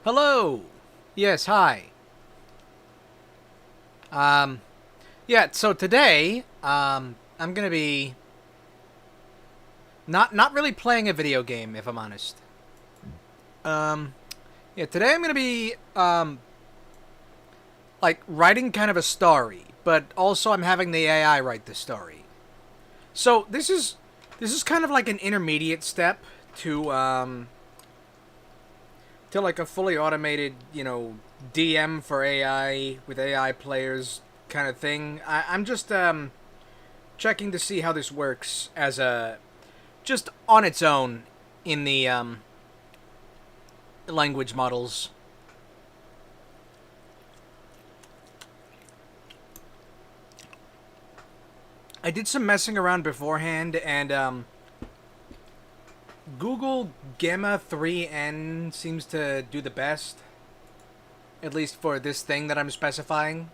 Hello. Yes, hi. Um, yeah. So today, I'm gonna be not really playing a video game, if I'm honest. Um, yeah. Today I'm gonna be like writing kind of a story, but also I'm having the AI write the story. So this is kind of like an intermediate step to to like a fully automated, DM for AI with AI players kind of thing. I'm just checking to see how this works as a just on its own in the language models. I did some messing around beforehand, and Google Gamma 3N seems to do the best, at least for this thing that I'm specifying.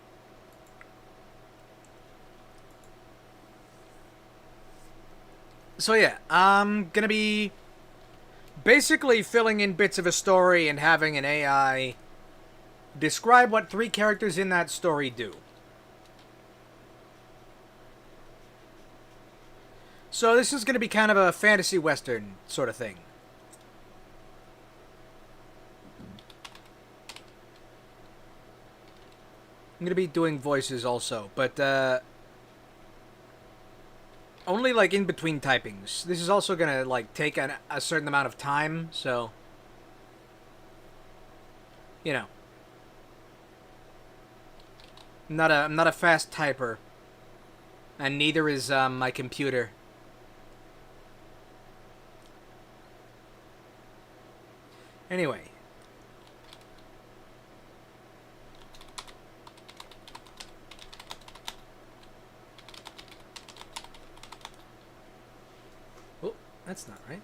So yeah, I'm gonna be basically filling in bits of a story and having an AI describe what three characters in that story do. So this is going to be kind of a fantasy western sort of thing. I'm going to be doing voices also, but only like in between typings. This is also going to like take a certain amount of time, so you know, I'm not a fast typer, and neither is my computer. Anyway, oh, that's not right.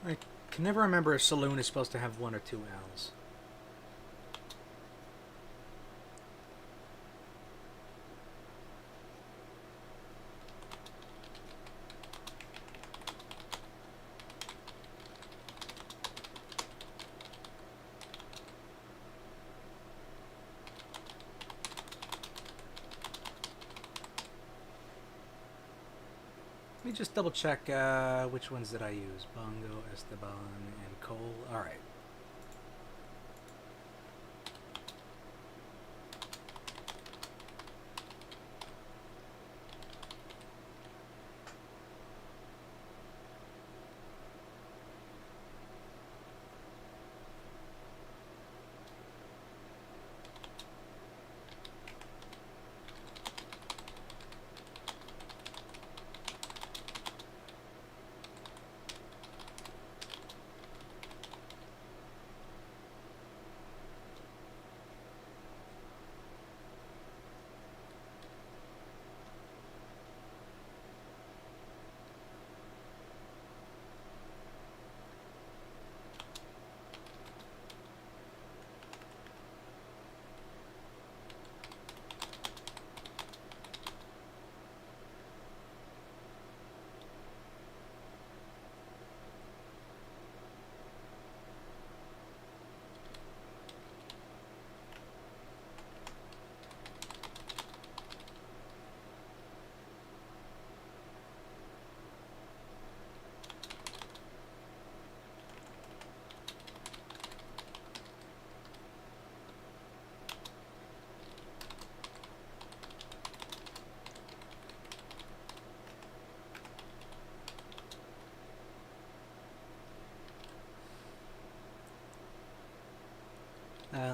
I can never remember if saloon is supposed to have one or two L's. Let me just double check which ones did I use. Bongo, Esteban, and Cole. Alright.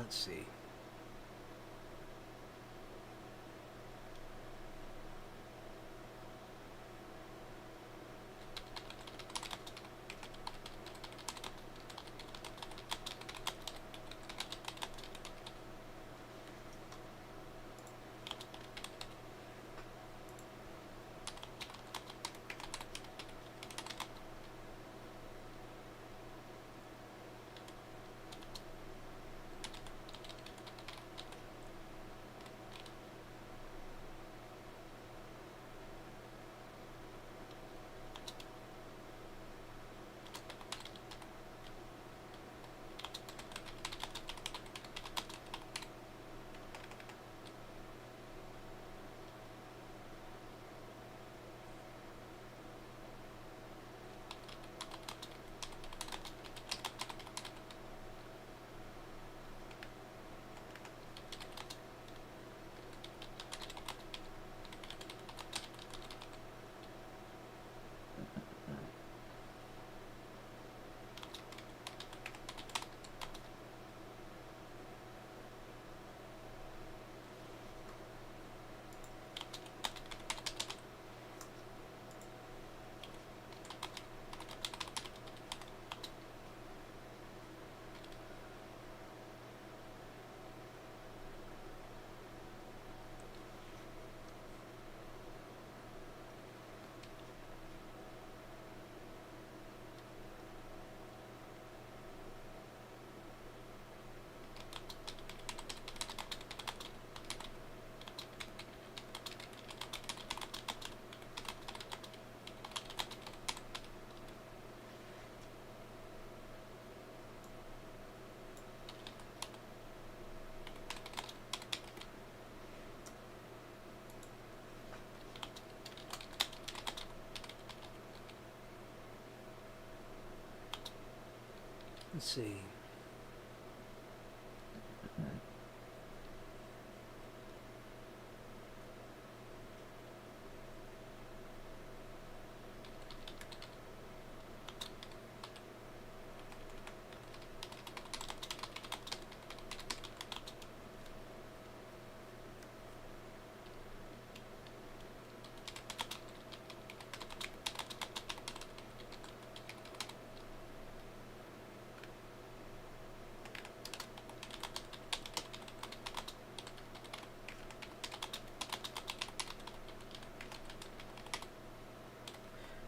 Let's see. Let's see.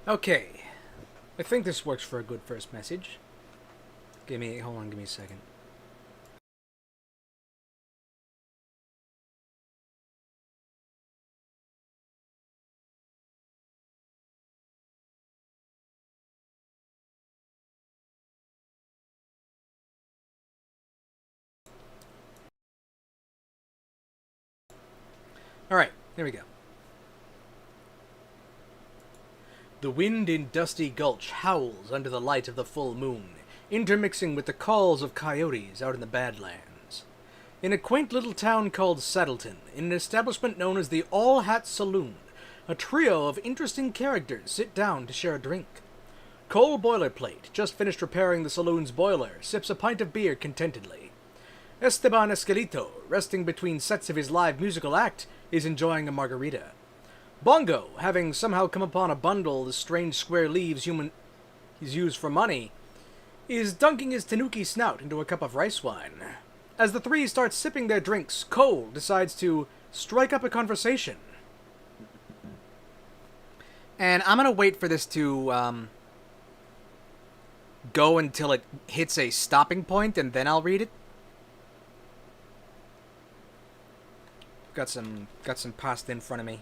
Okay. I think this works for a good first message. Hold on, give me a second. Alright, here we go. The wind in Dusty Gulch howls under the light of the full moon, intermixing with the calls of coyotes out in the Badlands. In a quaint little town called Saddleton, in an establishment known as the All Hat Saloon, a trio of interesting characters sit down to share a drink. Cole Boilerplate, just finished repairing the saloon's boiler, sips a pint of beer contentedly. Esteban Escalito, resting between sets of his live musical act, is enjoying a margarita. Bongo, having somehow come upon a bundle the strange square leaves he's used for money, is dunking his tanuki snout into a cup of rice wine. As the three start sipping their drinks, Cole decides to strike up a conversation. And I'm gonna wait for this to go until it hits a stopping point, and then I'll read it. Got some pasta in front of me.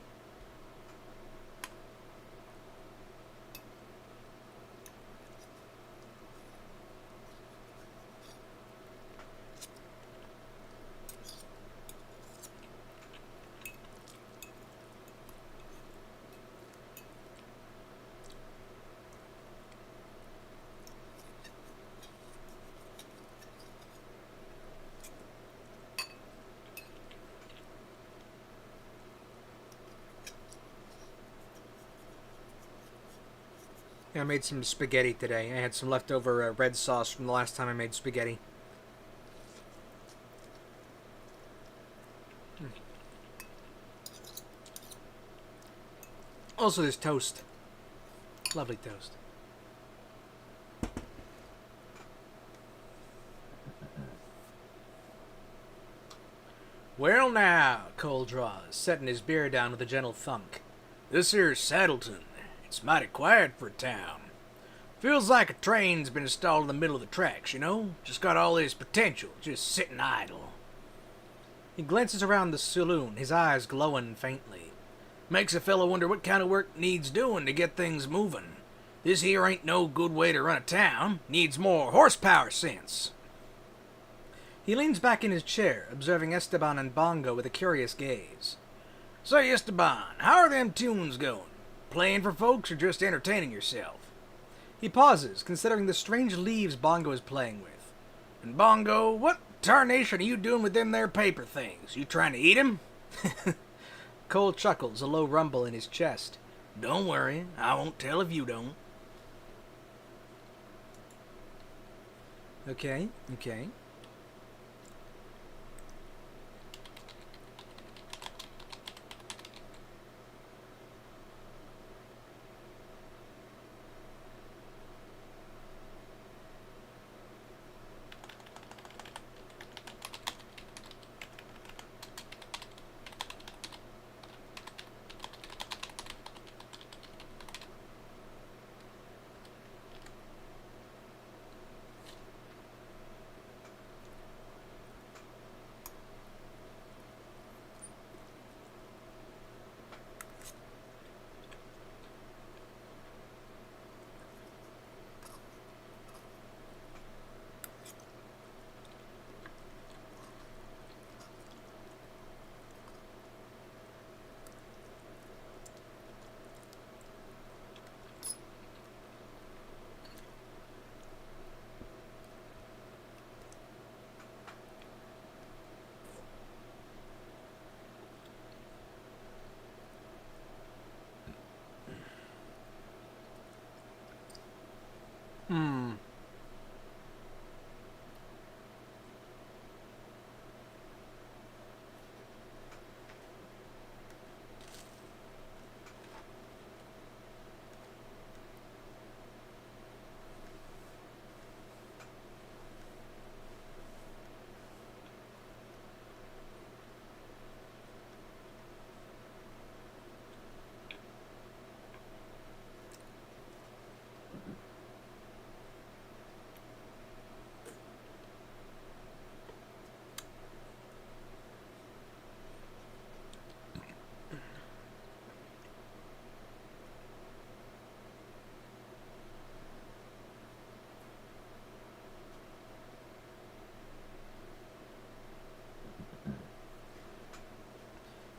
I made some spaghetti today. I had some leftover red sauce from the last time I made spaghetti. Also, there's toast. Lovely toast. Well now, Cole draws, setting his beer down with a gentle thunk. This here's Saddleton. It's mighty quiet for a town. Feels like a train's been installed in the middle of the tracks, you know? Just got all this potential, just sitting idle. He glances around the saloon, his eyes glowing faintly. Makes a fellow wonder what kind of work needs doing to get things moving. This here ain't no good way to run a town. Needs more horsepower sense. He leans back in his chair, observing Esteban and Bongo with a curious gaze. Say, Esteban, how are them tunes going? Playing for folks or just entertaining yourself? He pauses, considering the strange leaves Bongo is playing with. And Bongo, what tarnation are you doing with them there paper things? You trying to eat 'em? Cole chuckles, a low rumble in his chest. Don't worry, I won't tell if you don't. Okay.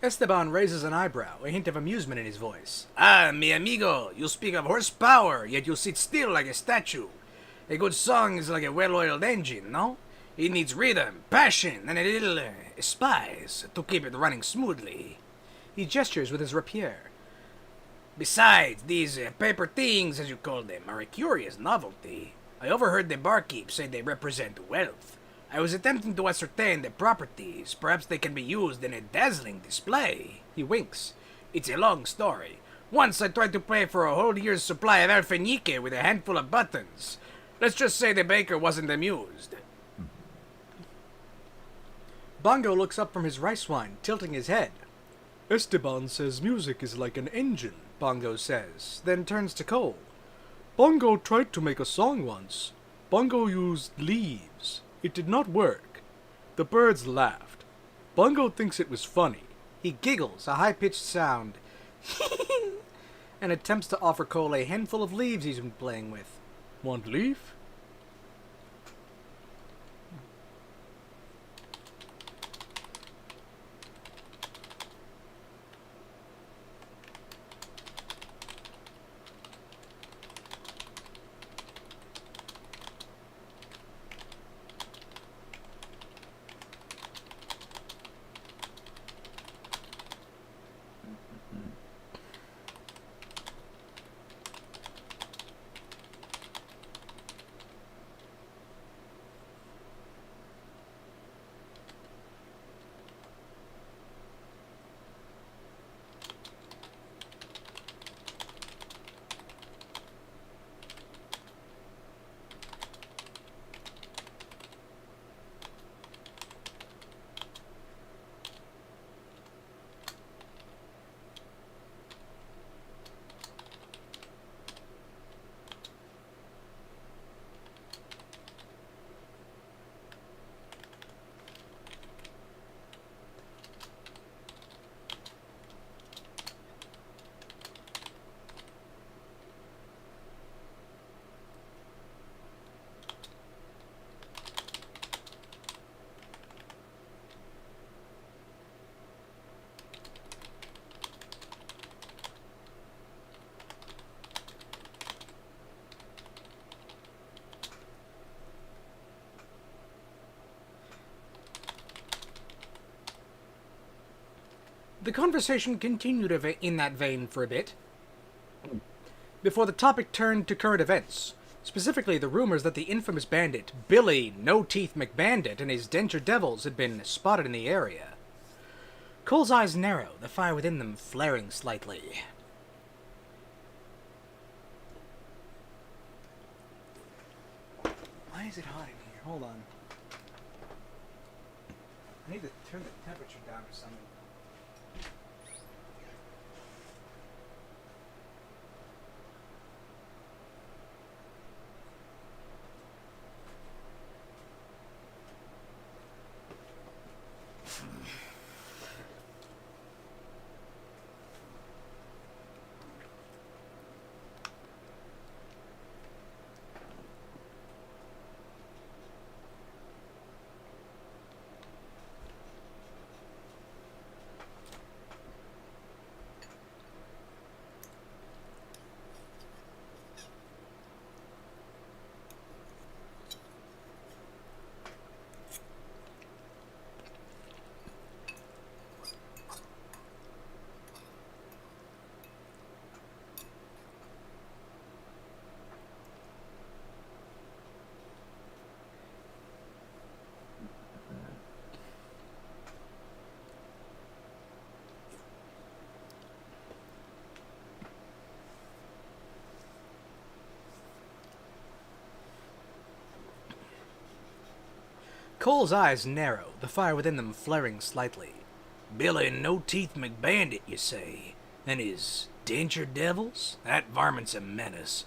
Esteban raises an eyebrow, a hint of amusement in his voice. Ah, mi amigo, you speak of horsepower, yet you sit still like a statue. A good song is like a well-oiled engine, no? It needs rhythm, passion, and a little spice to keep it running smoothly. He gestures with his rapier. Besides, these paper things, as you call them, are a curious novelty. I overheard the barkeep say they represent wealth. I was attempting to ascertain their properties. Perhaps they can be used in a dazzling display. He winks. It's a long story. Once I tried to pay for a whole year's supply of alfeñique with a handful of buttons. Let's just say the baker wasn't amused. Bongo looks up from his rice wine, tilting his head. Esteban says music is like an engine, Bongo says, then turns to Cole. Bongo tried to make a song once. Bongo used leaves. It did not work. The birds laughed. Bongo thinks it was funny. He giggles, a high-pitched sound, and attempts to offer Cole a handful of leaves he's been playing with. Want leaf? The conversation continued in that vein for a bit, before the topic turned to current events, specifically the rumors that the infamous bandit, Billy No-Teeth McBandit, and his denture devils had been spotted in the area. Cole's eyes narrow, the fire within them flaring slightly. Why is it hot in here? Hold on. I need to turn the temperature down or something. Cole's eyes narrow, the fire within them flaring slightly. Billy No-Teeth McBandit, you say? And his denture devils? That varmint's a menace.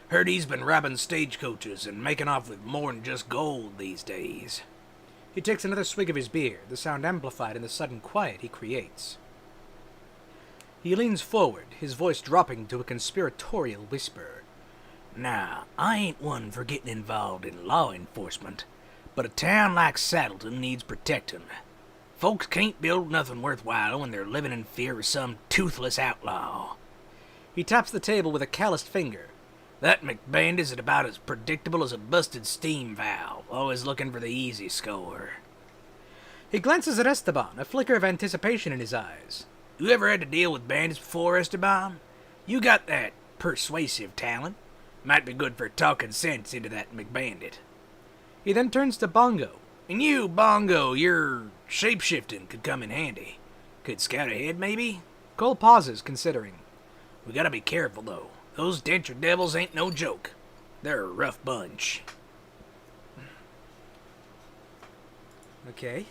Heard he's been robbing stagecoaches and making off with more'n just gold these days. He takes another swig of his beer, the sound amplified in the sudden quiet he creates. He leans forward, his voice dropping to a conspiratorial whisper. Now, I ain't one for getting involved in law enforcement, but a town like Saddleton needs protecting. Folks can't build nothing worthwhile when they're living in fear of some toothless outlaw. He taps the table with a calloused finger. That McBandit's about as predictable as a busted steam valve, always looking for the easy score. He glances at Esteban, a flicker of anticipation in his eyes. You ever had to deal with bandits before, Esteban? You got that persuasive talent. Might be good for talking sense into that McBandit. He then turns to Bongo. And you, Bongo, your shape-shifting could come in handy. Could scout ahead, maybe? Cole pauses, considering. We gotta be careful, though. Those denture devils ain't no joke. They're a rough bunch. Okay.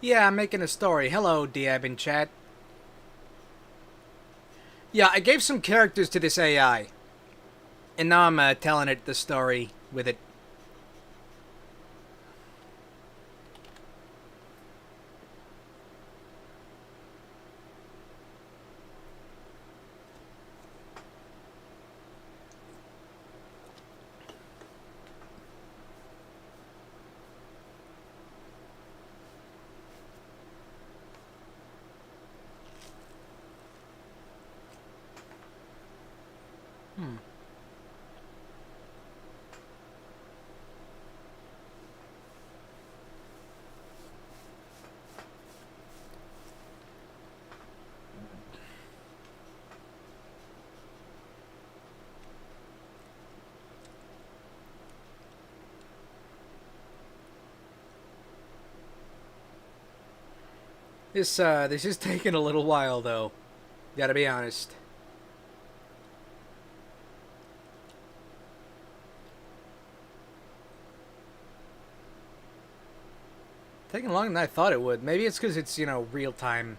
Yeah, I'm making a story. Hello, Diab in chat. Yeah, I gave some characters to this AI. And now I'm telling it the story with it. This is taking a little while, though. Gotta be honest. Taking longer than I thought it would. Maybe it's because it's, real time.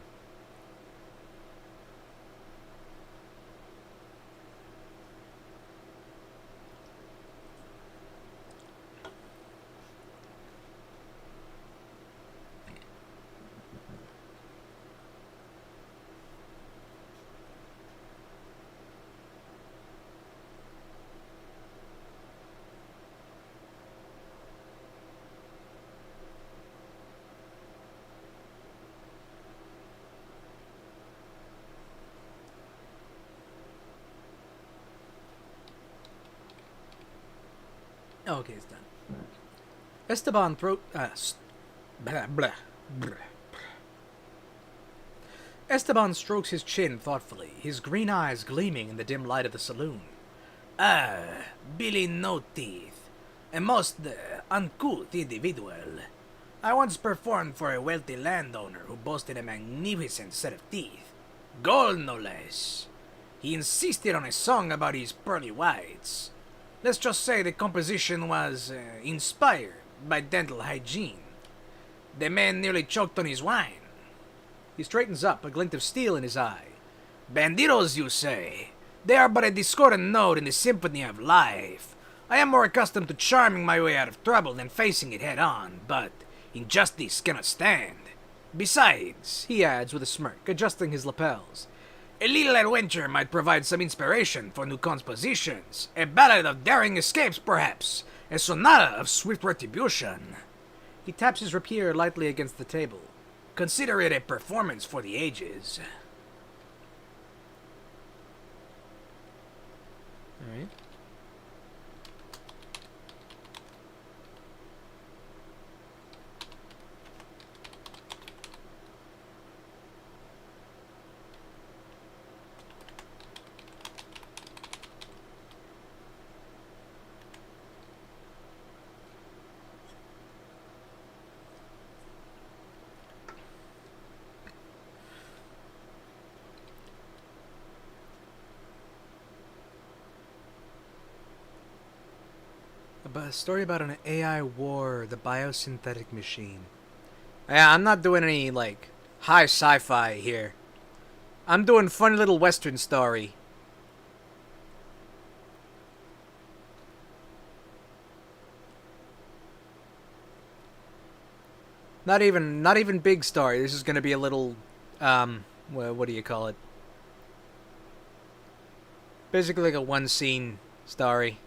Okay, it's done. Esteban throat. Blah, blah, blah. Esteban strokes his chin thoughtfully, his green eyes gleaming in the dim light of the saloon. Ah, Billy No Teeth. A most uncouth individual. I once performed for a wealthy landowner who boasted a magnificent set of teeth. Gold, no less. He insisted on a song about his pearly whites. Let's just say the composition was inspired by dental hygiene. The man nearly choked on his wine. He straightens up, a glint of steel in his eye. Bandidos, you say? They are but a discordant note in the symphony of life. I am more accustomed to charming my way out of trouble than facing it head on, but injustice cannot stand. Besides, he adds with a smirk, adjusting his lapels, a little adventure might provide some inspiration for new compositions. A ballad of daring escapes, perhaps. A sonata of swift retribution. He taps his rapier lightly against the table. Consider it a performance for the ages. All right. A story about an AI war, the biosynthetic machine. Yeah, I'm not doing any, high sci-fi here. I'm doing funny little western story. Not even big story. This is gonna be a little, what do you call it? Basically like a one-scene story.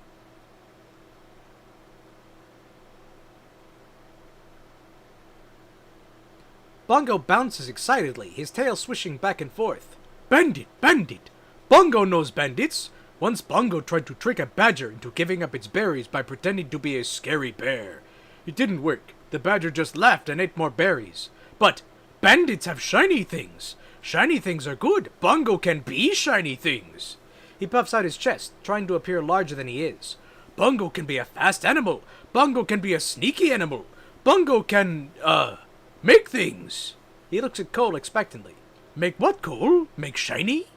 Bongo bounces excitedly, his tail swishing back and forth. Bandit! Bandit! Bongo knows bandits! Once Bongo tried to trick a badger into giving up its berries by pretending to be a scary bear. It didn't work. The badger just laughed and ate more berries. But bandits have shiny things! Shiny things are good! Bongo can be shiny things! He puffs out his chest, trying to appear larger than he is. Bongo can be a fast animal! Bongo can be a sneaky animal! Bongo can, make things! He looks at Cole expectantly. Make what, Cole? Make shiny?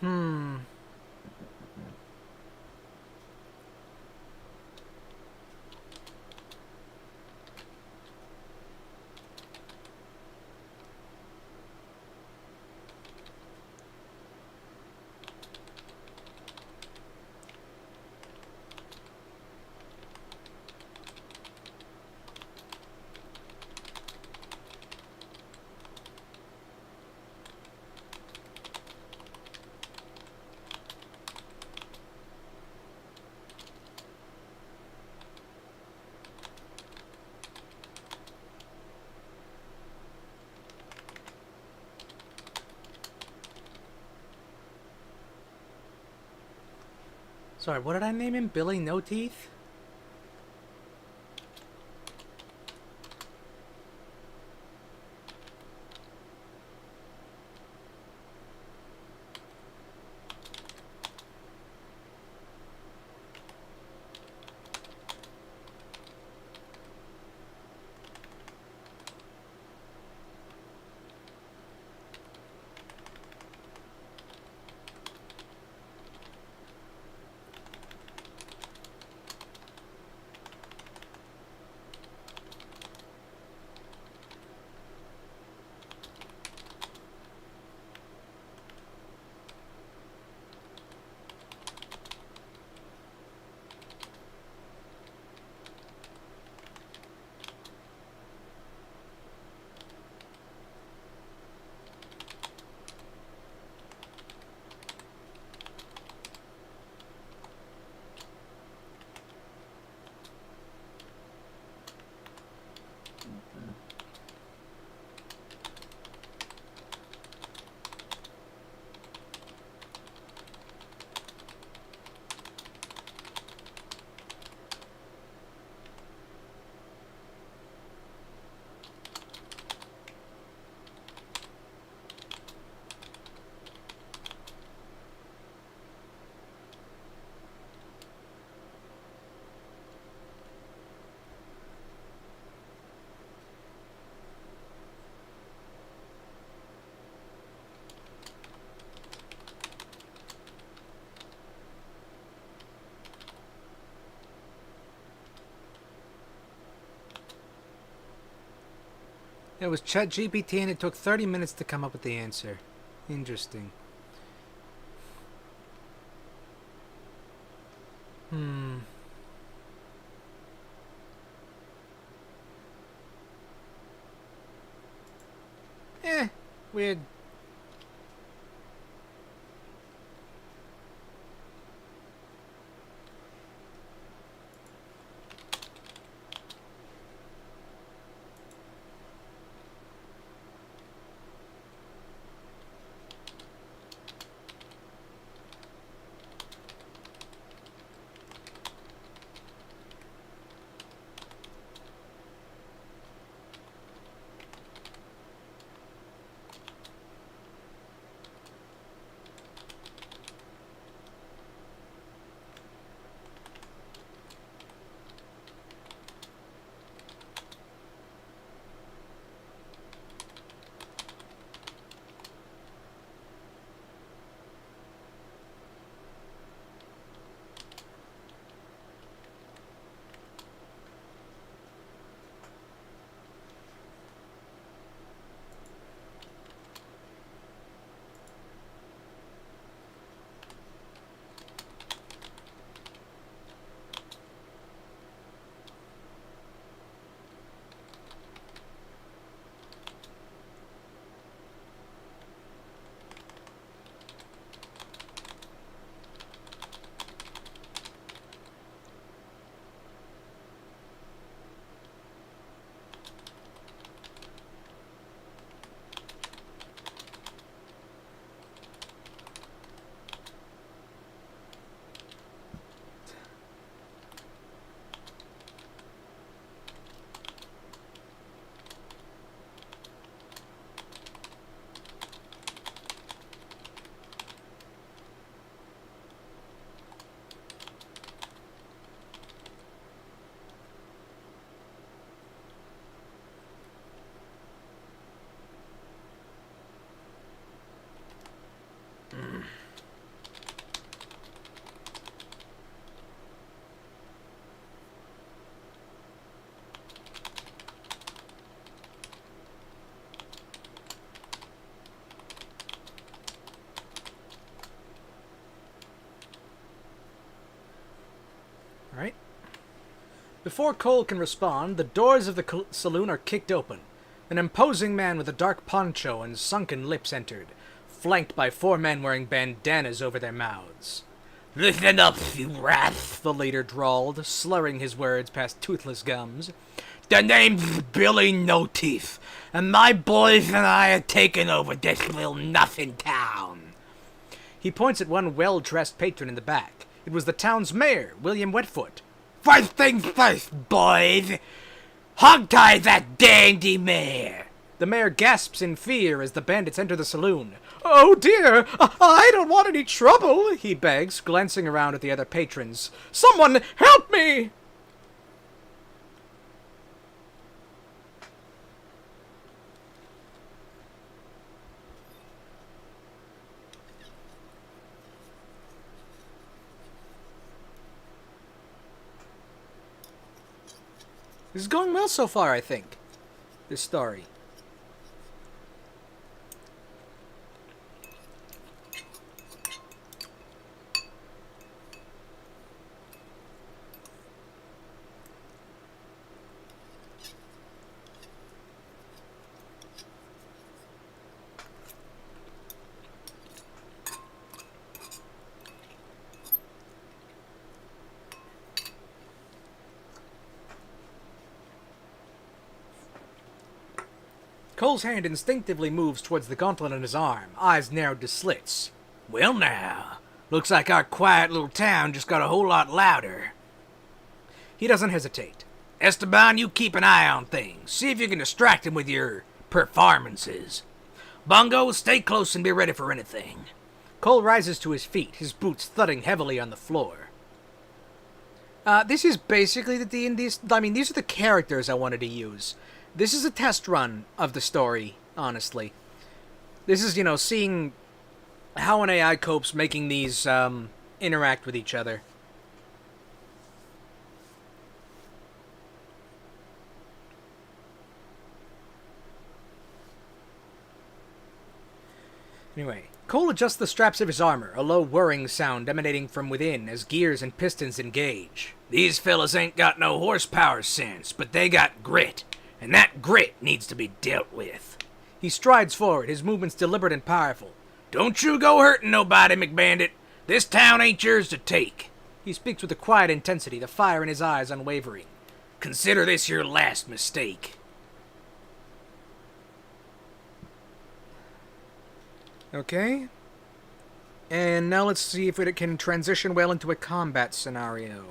Hmm. Sorry, what did I name him? Billy No Teeth? It was ChatGPT and it took 30 minutes to come up with the answer. Interesting. Hmm. Weird. Alright. Before Cole can respond, the doors of the saloon are kicked open. An imposing man with a dark poncho and sunken lips entered, flanked by 4 men wearing bandanas over their mouths. "Listen up, you rats," the leader drawled, slurring his words past toothless gums. "The name's Billy No Teeth, and my boys and I are taking over this little nothing town." He points at one well-dressed patron in the back. It was the town's mayor, William Wetfoot. "First things first, boys. Hog-tie that dandy mayor." The mayor gasps in fear as the bandits enter the saloon. "Oh dear, I don't want any trouble," he begs, glancing around at the other patrons. "Someone help me!" This is going well so far, I think. This story. Cole's hand instinctively moves towards the gauntlet on his arm, eyes narrowed to slits. "Well now, looks like our quiet little town just got a whole lot louder." He doesn't hesitate. "Esteban, you keep an eye on things. See if you can distract him with your performances. Bungo, stay close and be ready for anything." Cole rises to his feet, his boots thudding heavily on the floor. This is basically the D&D... I mean, these are the characters I wanted to use. This is a test run of the story, honestly. This is, seeing how an AI copes making these interact with each other. Anyway, Cole adjusts the straps of his armor, a low whirring sound emanating from within as gears and pistons engage. "These fellas ain't got no horsepower sense, but they got grit. And that grit needs to be dealt with." He strides forward, his movements deliberate and powerful. "Don't you go hurting nobody, McBandit. This town ain't yours to take." He speaks with a quiet intensity, the fire in his eyes unwavering. "Consider this your last mistake." Okay. And now let's see if it can transition well into a combat scenario.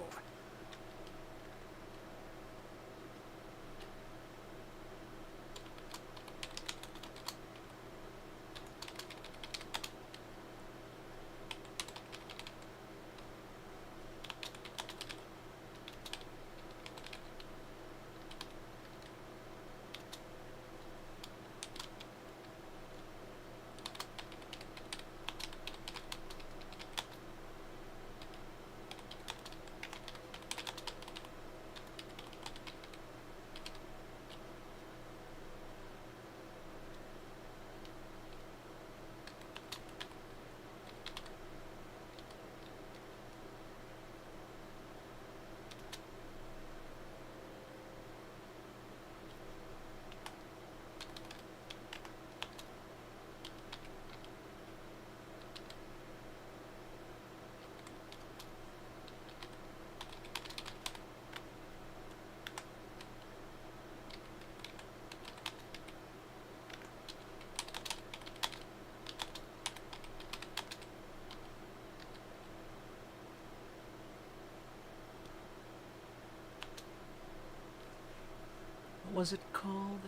What was it called?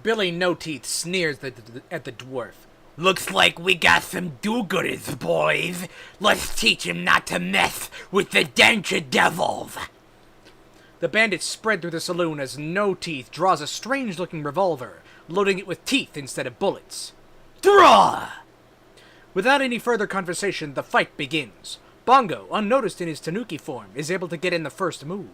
Billy No Teeth sneers at the dwarf. Looks like we got some do-gooders, boys. Let's teach him not to mess with the denture devils. The bandits spread through the saloon as No Teeth draws a strange-looking revolver, loading it with teeth instead of bullets. Draw! Without any further conversation, the fight begins. Bongo, unnoticed in his tanuki form, is able to get in the first move.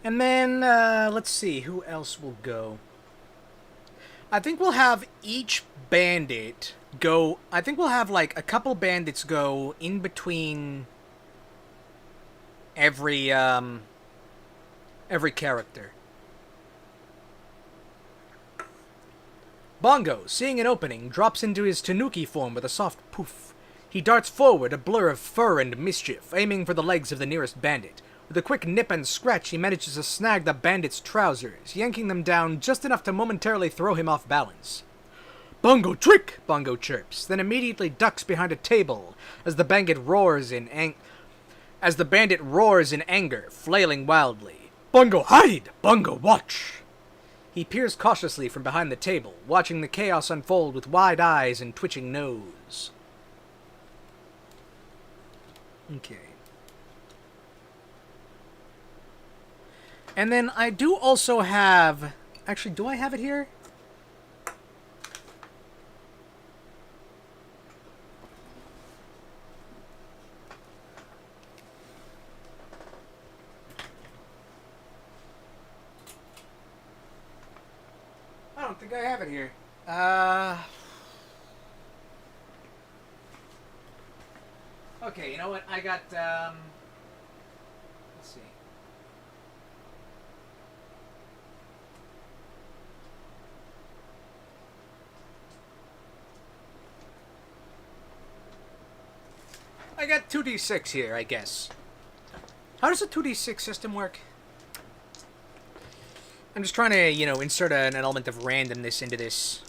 And then, let's see, who else will go? I think we'll have each bandit go... I think we'll have, like, a couple bandits go in between every character. Bongo, seeing an opening, drops into his tanuki form with a soft poof. He darts forward, a blur of fur and mischief, aiming for the legs of the nearest bandit. With a quick nip and scratch, he manages to snag the bandit's trousers, yanking them down just enough to momentarily throw him off balance. "Bongo trick!" Bongo chirps, then immediately ducks behind a table as the bandit roars in anger, flailing wildly. "Bongo hide! Bongo watch!" He peers cautiously from behind the table, watching the chaos unfold with wide eyes and twitching nose. Okay. And then I do also have... Actually, do I have it here? I don't think I have it here. Okay, you know what? I got, let's see. I got 2d6 here, I guess. How does a 2d6 system work? I'm just trying to, insert an element of randomness into this.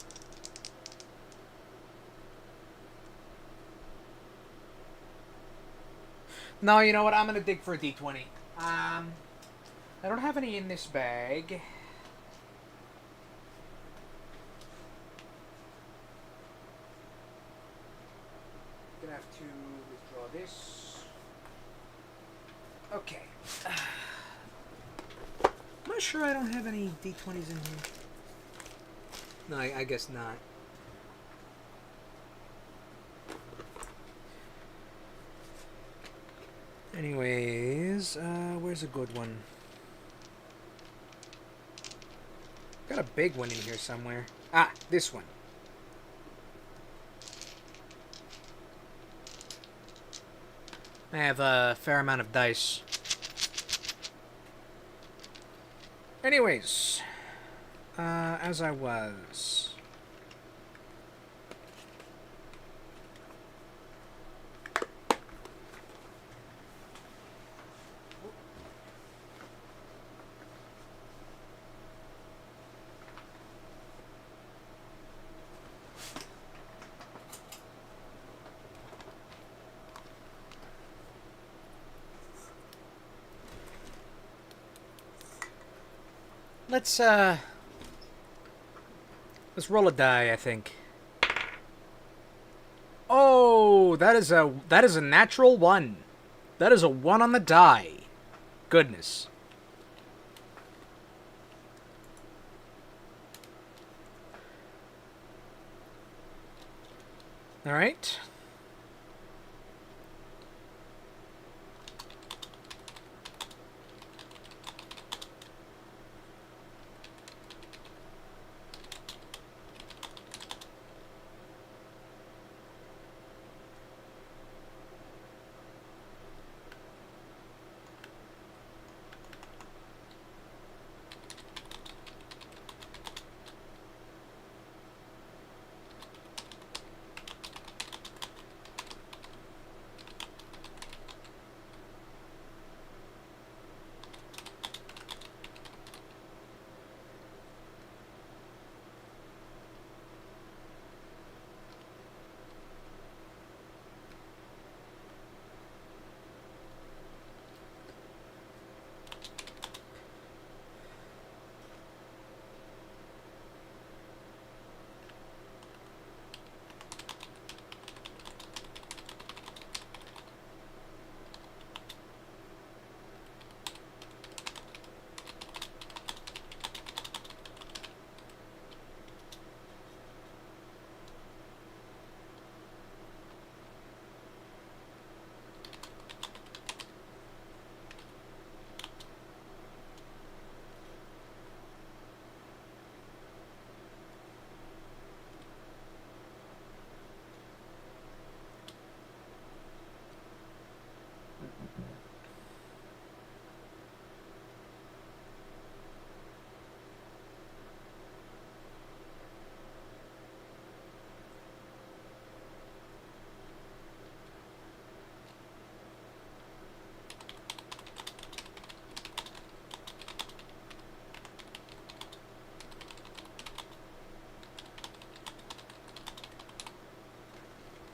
No, you know what? I'm gonna dig for a d20. I don't have any in this bag. Gonna have to withdraw this. Okay. I'm not sure I don't have any d20s in here. No, I guess not. Anyways, where's a good one? Got a big one in here somewhere. Ah, this one. I have a fair amount of dice. Anyways, as I was... Let's roll a die, I think. Oh, that is a natural 1. That is a 1 on the die. Goodness. All right.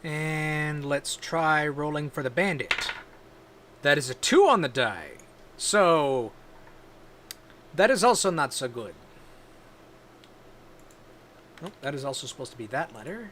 And let's try rolling for the bandit. That is a 2 on the die. So, that is also not so good. Oh, that is also supposed to be that letter.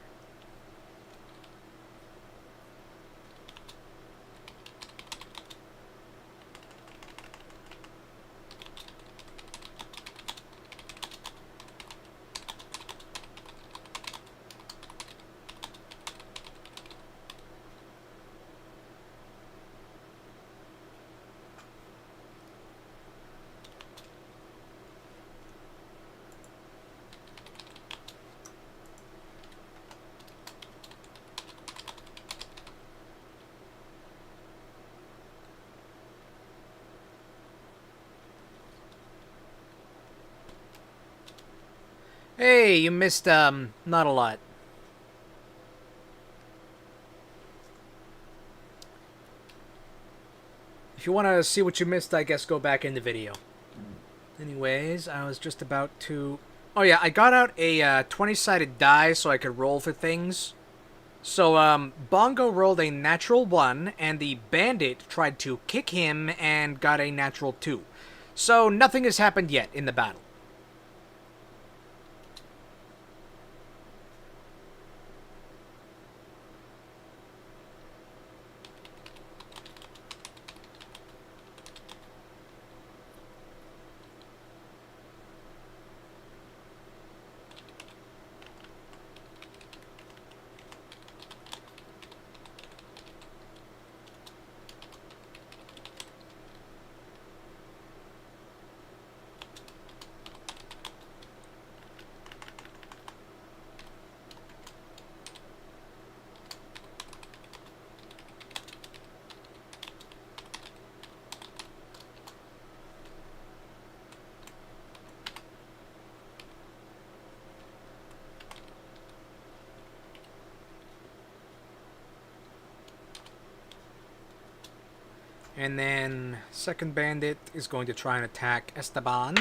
Hey, you missed, not a lot. If you want to see what you missed, I guess go back in the video. Anyways, I was just about to... Oh yeah, I got out a 20-sided die so I could roll for things. So, Bongo rolled a natural 1, and the bandit tried to kick him and got a natural 2. So, nothing has happened yet in the battle. And then, second bandit is going to try and attack Esteban.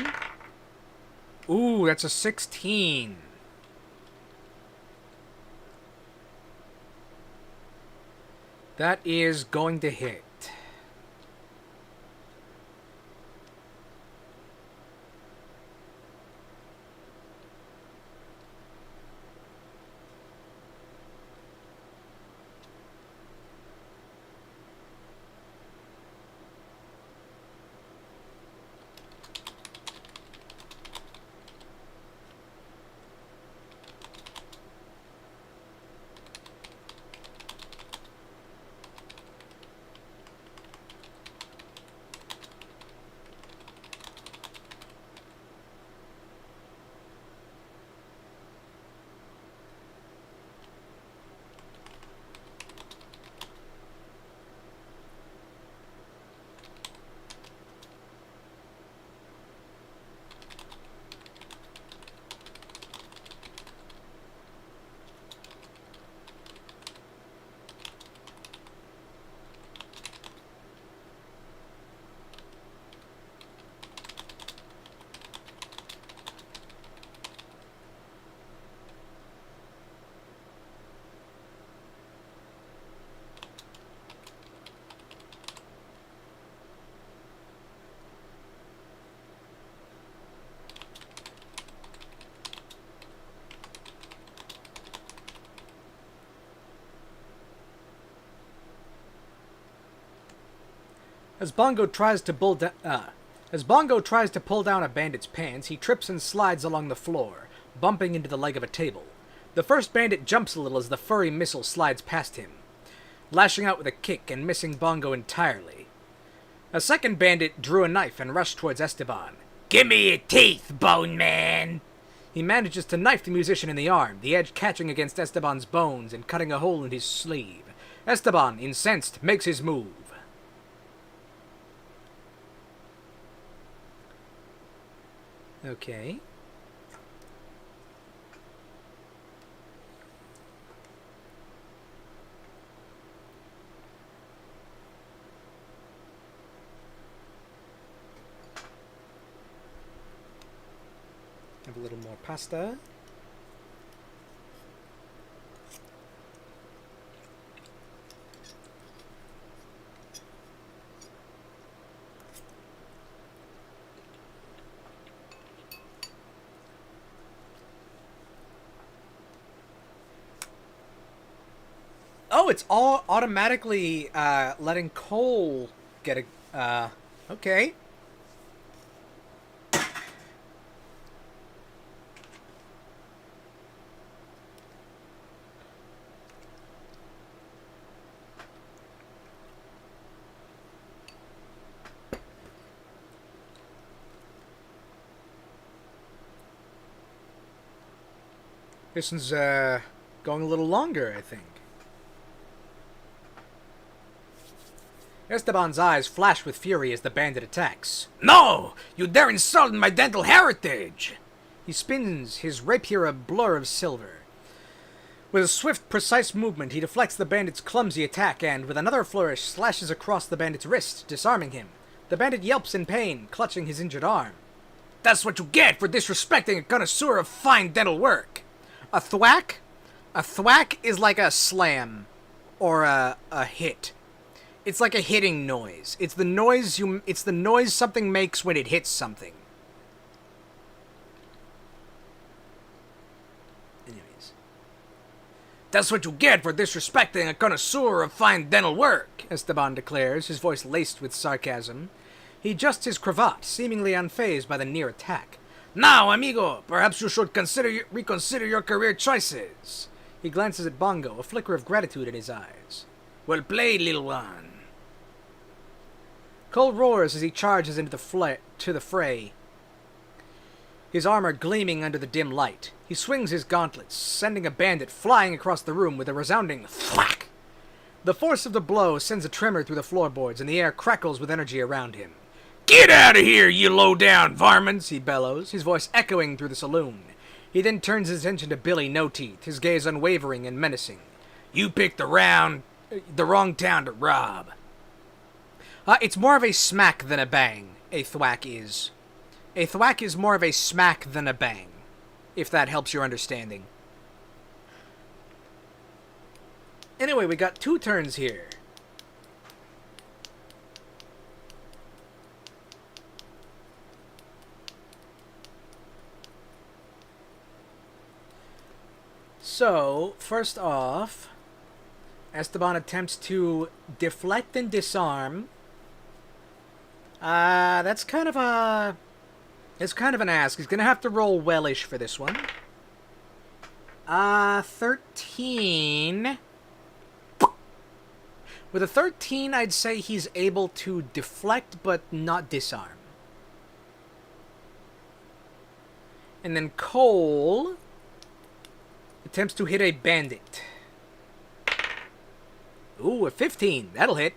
Ooh, that's a 16. That is going to hit. As Bongo tries to pull down a bandit's pants, he trips and slides along the floor, bumping into the leg of a table. The first bandit jumps a little as the furry missile slides past him, lashing out with a kick and missing Bongo entirely. A second bandit drew a knife and rushed towards Esteban. Give me your teeth, Bone Man! He manages to knife the musician in the arm, the edge catching against Esteban's bones and cutting a hole in his sleeve. Esteban, incensed, makes his move. Okay. Have a little more pasta. Oh, it's all automatically letting Cole get a. Okay. This one's going a little longer, I think. Esteban's eyes flash with fury as the bandit attacks. No! You dare insult my dental heritage! He spins his rapier a blur of silver. With a swift, precise movement, he deflects the bandit's clumsy attack and, with another flourish, slashes across the bandit's wrist, disarming him. The bandit yelps in pain, clutching his injured arm. That's what you get for disrespecting a connoisseur of fine dental work. A thwack? A thwack is like a slam. Or a hit. It's like a hitting noise. It's the noise something makes when it hits something. Anyways. That's what you get for disrespecting a connoisseur of fine dental work, Esteban declares, his voice laced with sarcasm. He adjusts his cravat, seemingly unfazed by the near attack. Now, amigo, perhaps you should reconsider your career choices. He glances at Bongo, a flicker of gratitude in his eyes. Well played, little one. Cole roars as he charges into the fray, his armor gleaming under the dim light. He swings his gauntlets, sending a bandit flying across the room with a resounding thwack. The force of the blow sends a tremor through the floorboards, and the air crackles with energy around him. Get out of here, you low-down varmints, he bellows, his voice echoing through the saloon. He then turns his attention to Billy No Teeth, his gaze unwavering and menacing. You picked the wrong town to rob. It's more of a smack than a bang, a thwack is. A thwack is more of a smack than a bang, if that helps your understanding. Anyway, we got 2 turns here. So, first off, Esteban attempts to deflect and disarm. That's kind of a... It's kind of an ask. He's gonna have to roll wellish for this one. 13. With a 13, I'd say he's able to deflect but not disarm. And then Cole attempts to hit a bandit. Ooh, a 15. That'll hit.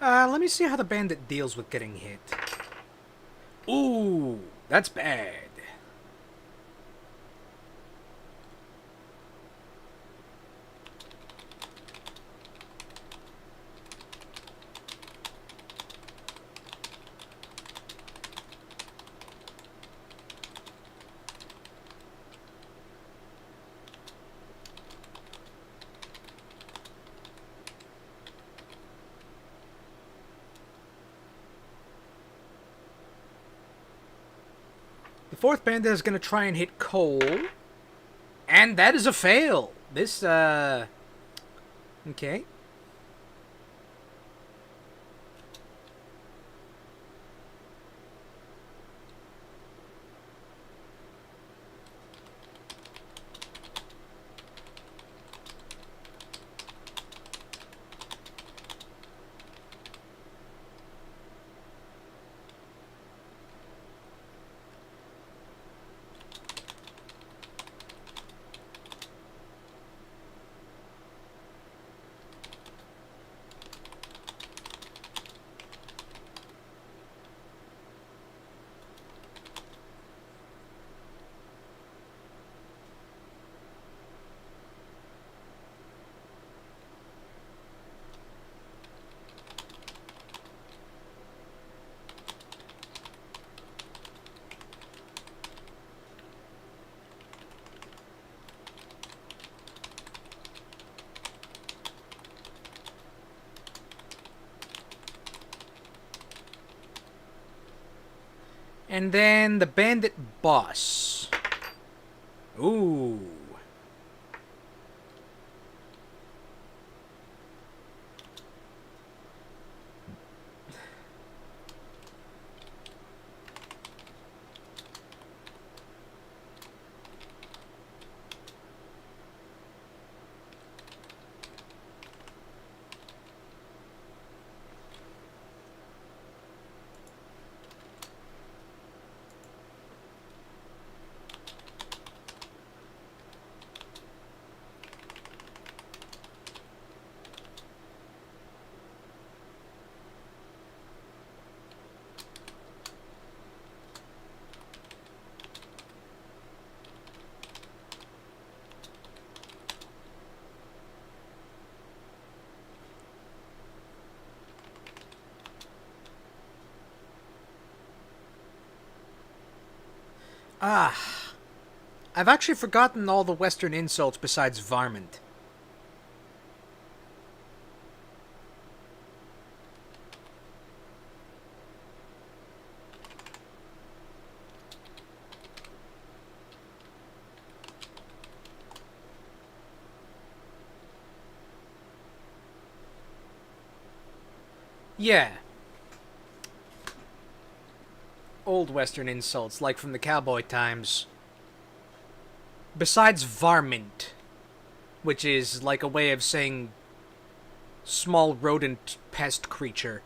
Let me see how the bandit deals with getting hit. Ooh, that's bad. fourth bandit is going to try and hit Cole. And that is a fail. This, okay. And then the bandit boss. Ooh. Ah. I've actually forgotten all the Western insults besides varmint. Yeah. Old Western insults, like from the cowboy times. Besides varmint, which is like a way of saying small rodent pest creature.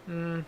Hmm.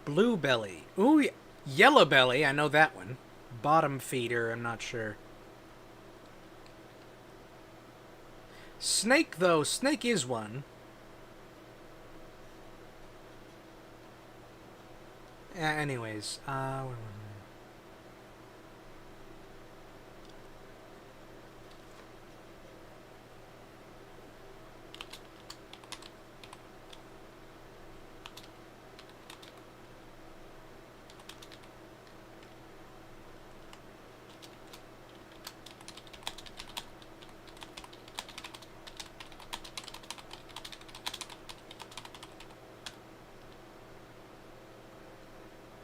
Blue belly. Ooh, yellow belly. I know that one. Bottom feeder. I'm not sure. Snake, though. Snake is one. Anyways.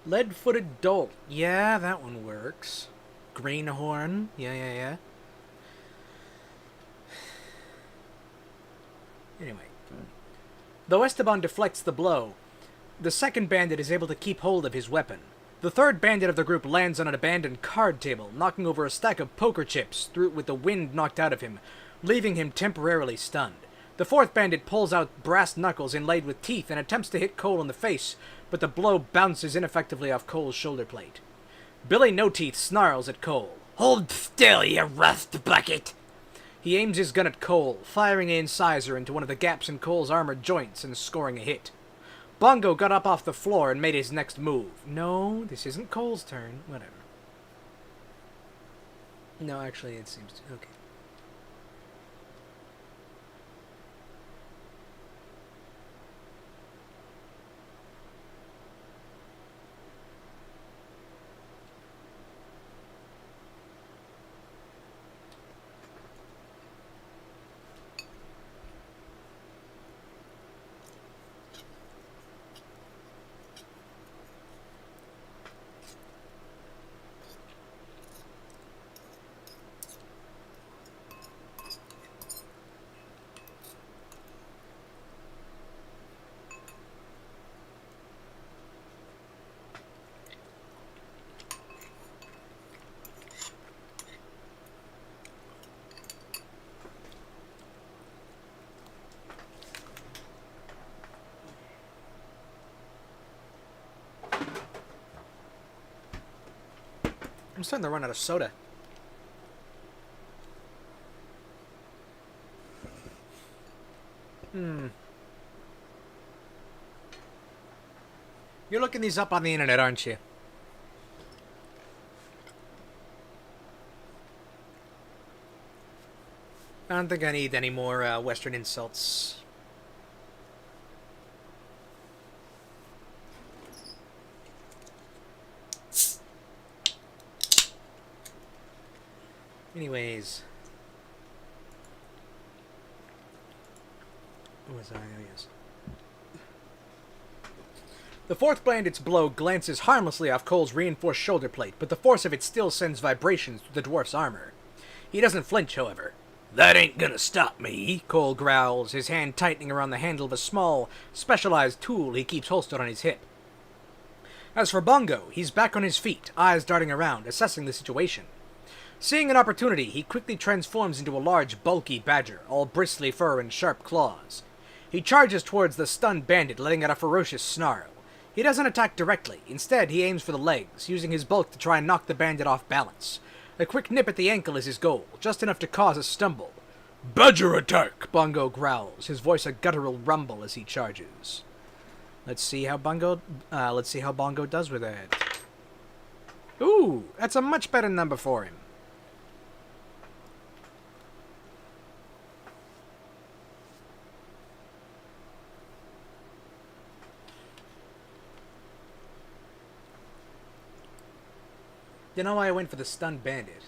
Lead-footed dolt. Yeah, that one works. Greenhorn. Yeah. Anyway. Though Esteban deflects the blow, the second bandit is able to keep hold of his weapon. The third bandit of the group lands on an abandoned card table, knocking over a stack of poker chips through with the wind knocked out of him, leaving him temporarily stunned. The fourth bandit pulls out brass knuckles inlaid with teeth and attempts to hit Cole in the face, but the blow bounces ineffectively off Cole's shoulder plate. Billy No Teeth snarls at Cole. Hold still, you rust bucket! He aims his gun at Cole, firing an incisor into one of the gaps in Cole's armored joints and scoring a hit. Bongo got up off the floor and made his next move. No, this isn't Cole's turn. Whatever. No, actually, it seems to... Okay. I'm starting to run out of soda. You're looking these up on the internet, aren't you? I don't think I need any more Western insults. Anyways. What was I? Oh, yes. The fourth bandit's blow glances harmlessly off Cole's reinforced shoulder plate, but the force of it still sends vibrations through the dwarf's armor. He doesn't flinch, however. That ain't gonna stop me, Cole growls, his hand tightening around the handle of a small, specialized tool he keeps holstered on his hip. As for Bongo, he's back on his feet, eyes darting around, assessing the situation. Seeing an opportunity, he quickly transforms into a large, bulky badger, all bristly fur and sharp claws. He charges towards the stunned bandit, letting out a ferocious snarl. He doesn't attack directly. Instead, he aims for the legs, using his bulk to try and knock the bandit off balance. A quick nip at the ankle is his goal, just enough to cause a stumble. Badger attack! Bongo growls, his voice a guttural rumble as he charges. Let's see how Bongo does with it. Ooh, that's a much better number for him. You know why I went for the stunned bandit?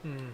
Hmm.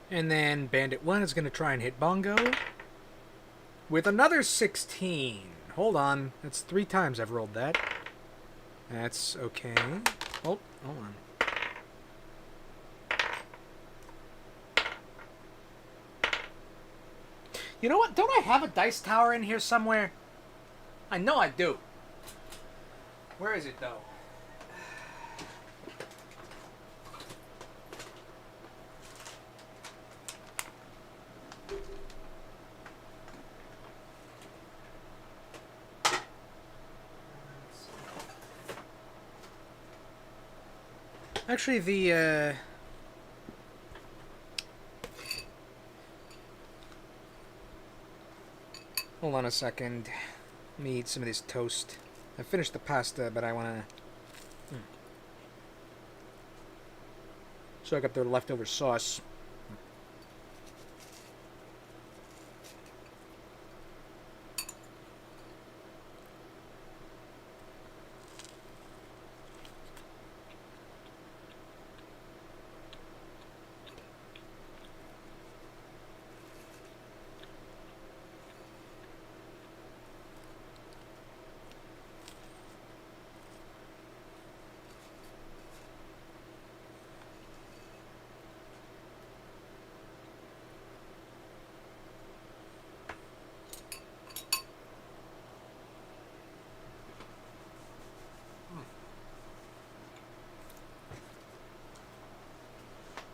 And then Bandit 1 is going to try and hit Bongo with another 16. Hold on. That's 3 times I've rolled that. That's okay. Oh, hold on. You know what? Don't I have a dice tower in here somewhere? I know I do. Where is it, though? Actually, the, hold on a second. Let me eat some of this toast. I finished the pasta, but I want to soak up the leftover sauce.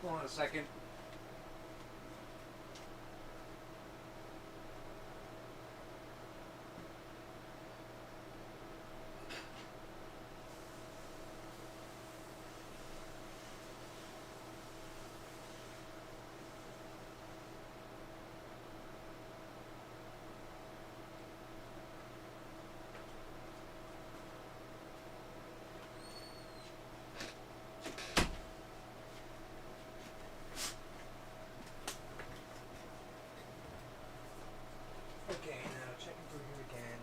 Hold on a second. Okay, now checking through here again.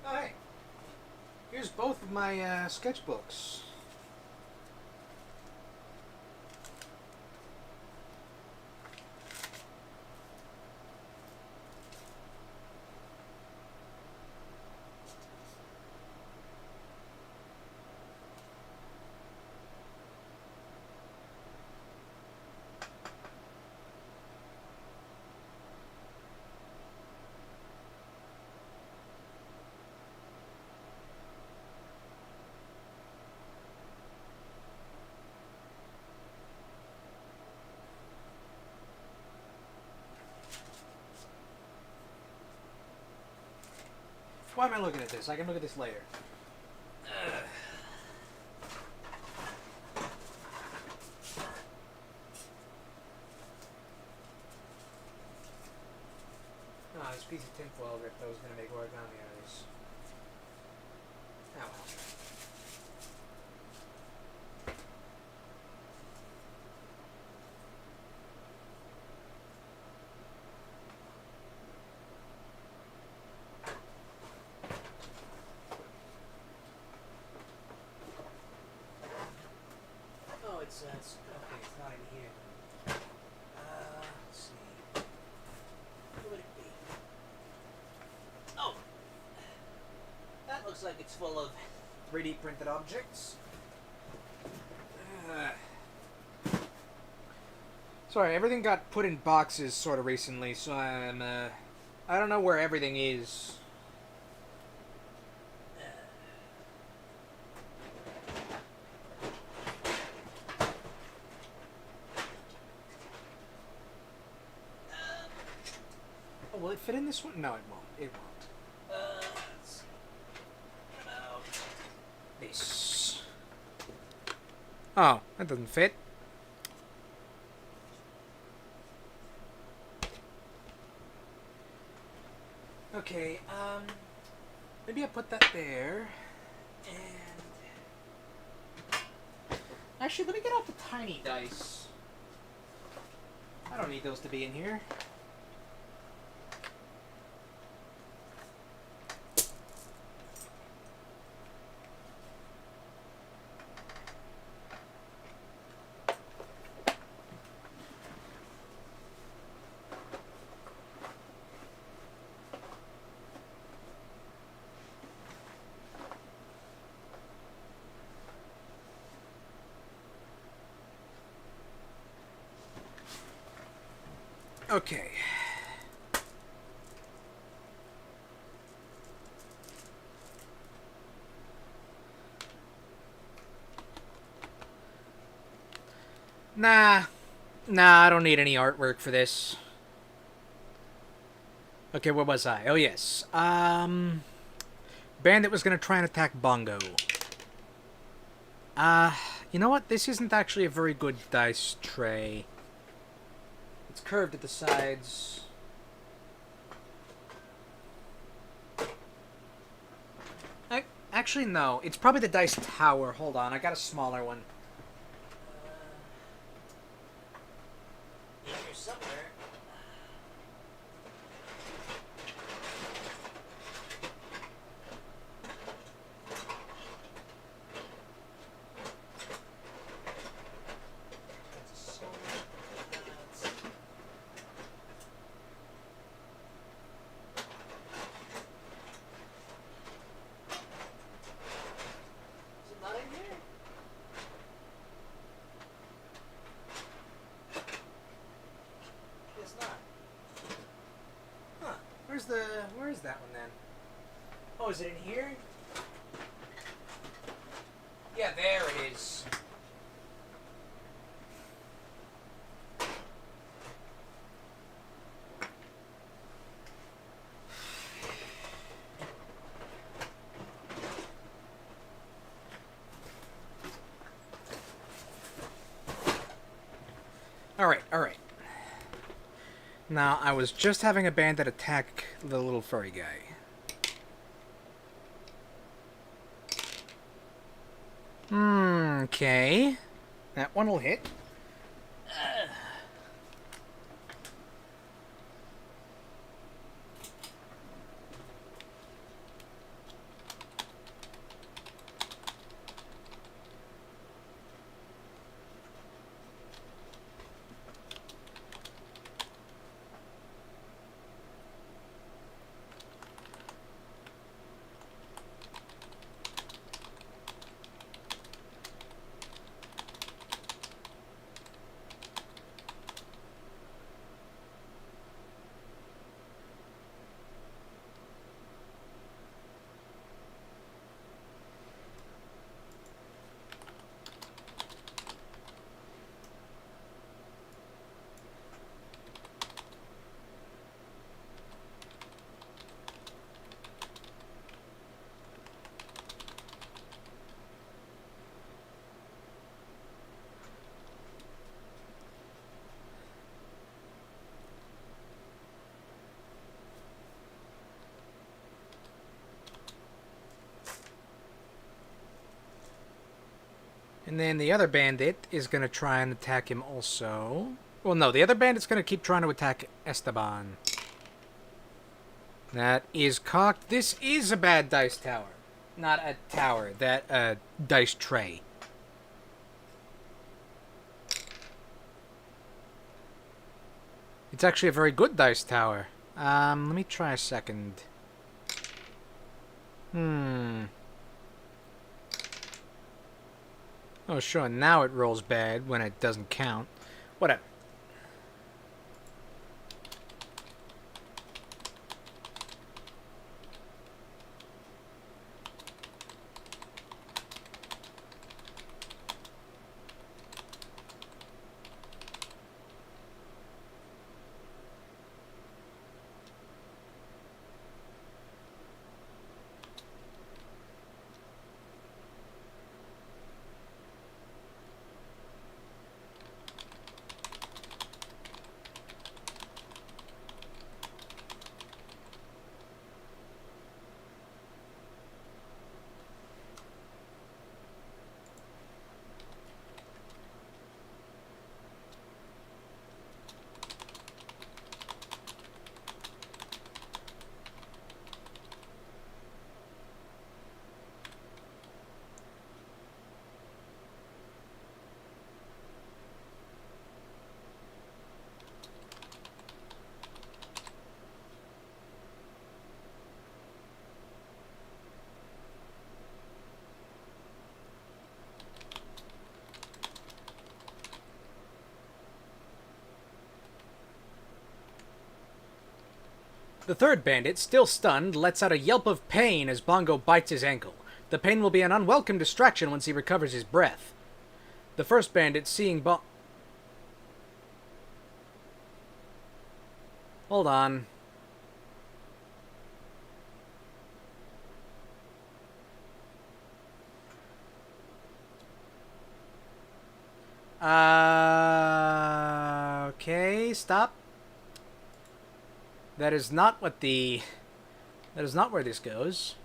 Oh, hey. Here's both of my sketchbooks. Why am I looking at this? I can look at this later. Oh, this piece of tinfoil ripped. I was going to make origami out of this. Oh well. Oh, it's okay. It's not in here. Let's see. What would it be? Oh, that looks like it's full of 3D printed objects. Sorry, everything got put in boxes sort of recently, so I don't know where everything is. it fit in this one? No, it won't. It won't. Let's see. What about this? Oh, that doesn't fit. Okay, maybe I put that there. And actually, let me get out the tiny dice. I don't need those to be in here. Okay. Nah, I don't need any artwork for this. Okay, where was I? Oh, yes. Bandit was gonna try and attack Bongo. You know what? This isn't actually a very good dice tray. It's curved at the sides. Actually, no. It's probably the dice tower. Hold on, I got a smaller one. In here somewhere. Where's that one then? Oh, is it in here? Yeah, there it is. Alright. Now, I was just having a bandit attack the little furry guy. Okay. That one will hit. And then the other bandit is going to try and attack him also. Well, no, the other bandit's going to keep trying to attack Esteban. That is cocked. This is a bad dice tower. Not a tower. That, dice tray. It's actually a very good dice tower. Let me try a second. Oh, sure, now it rolls bad when it doesn't count. Whatever. The third bandit, still stunned, lets out a yelp of pain as Bongo bites his ankle. The pain will be an unwelcome distraction once he recovers his breath. The first bandit, seeing Hold on. Okay, stop. That is not what the... That is not where this goes.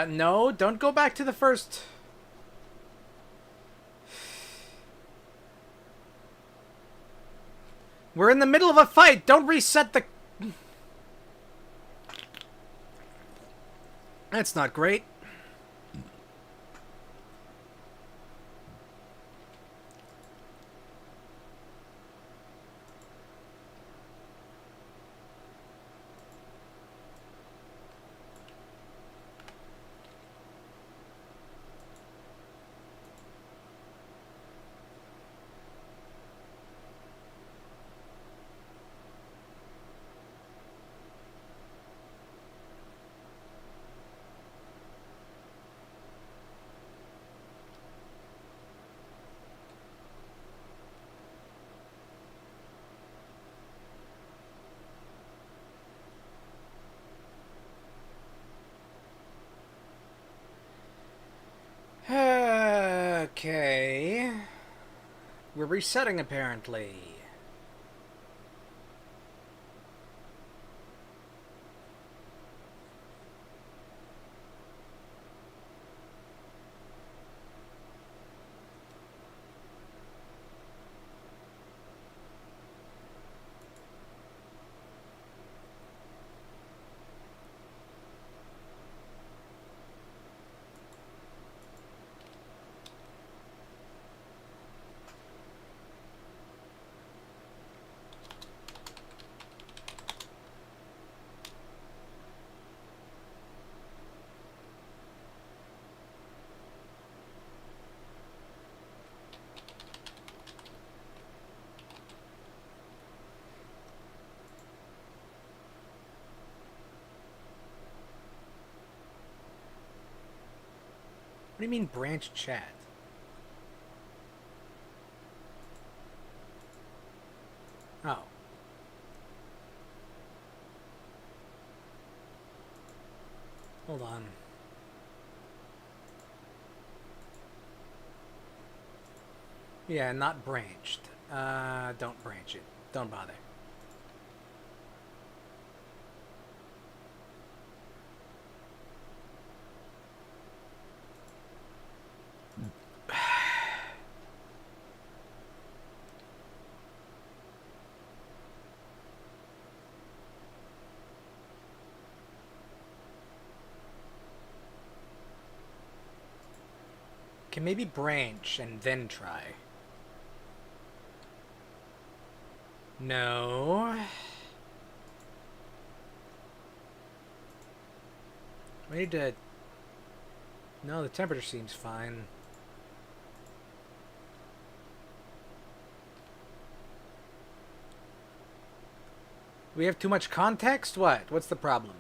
No, don't go back to the first... We're in the middle of a fight! Don't reset the... That's not great. Okay. We're resetting, apparently. What do you mean branch chat? Oh. Hold on. Yeah, not branched. Don't branch it. Don't bother. Can maybe branch and then try. No. We need to... No, the temperature seems fine. We have too much context? What? What's the problem?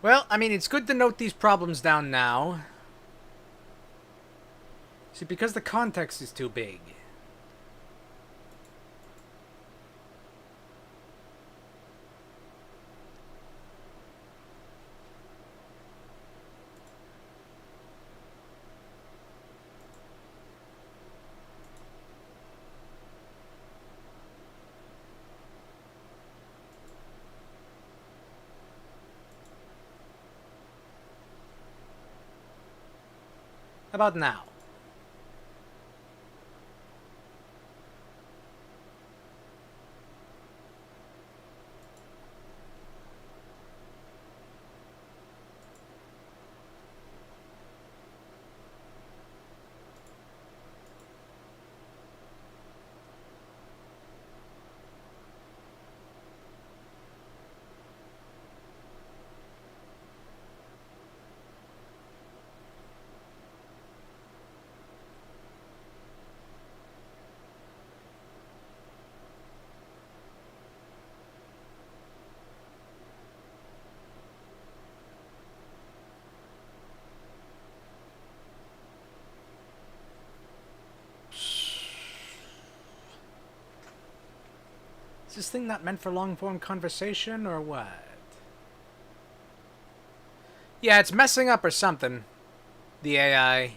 Well, I mean, it's good to note these problems down now. See, because the context is too big. About now. Is this thing not meant for long-form conversation, or what? Yeah, it's messing up or something. The AI.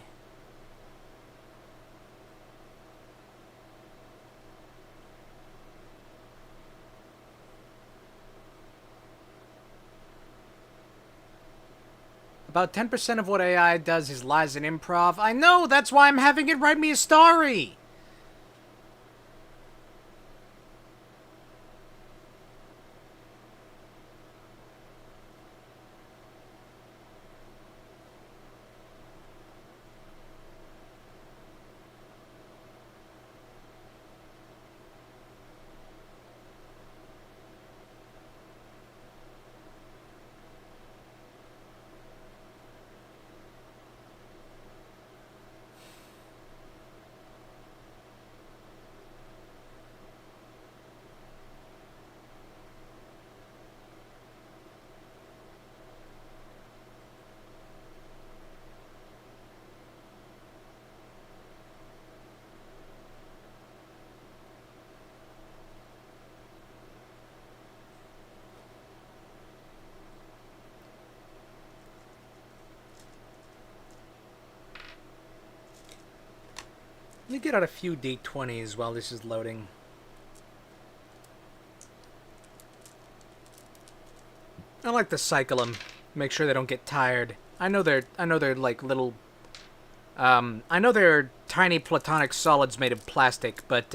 About 10% of what AI does is lies in improv. I know, that's why I'm having it write me a story! Let me get out a few D20s while this is loading. I like to cycle them, make sure they don't get tired. I know they're like little, I know they're tiny platonic solids made of plastic, but,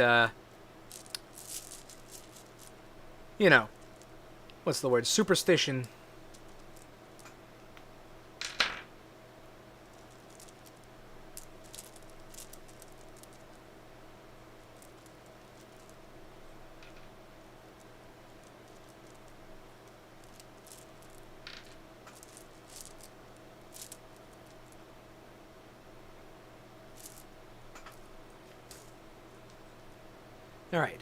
you know, what's the word? Superstition. Alright.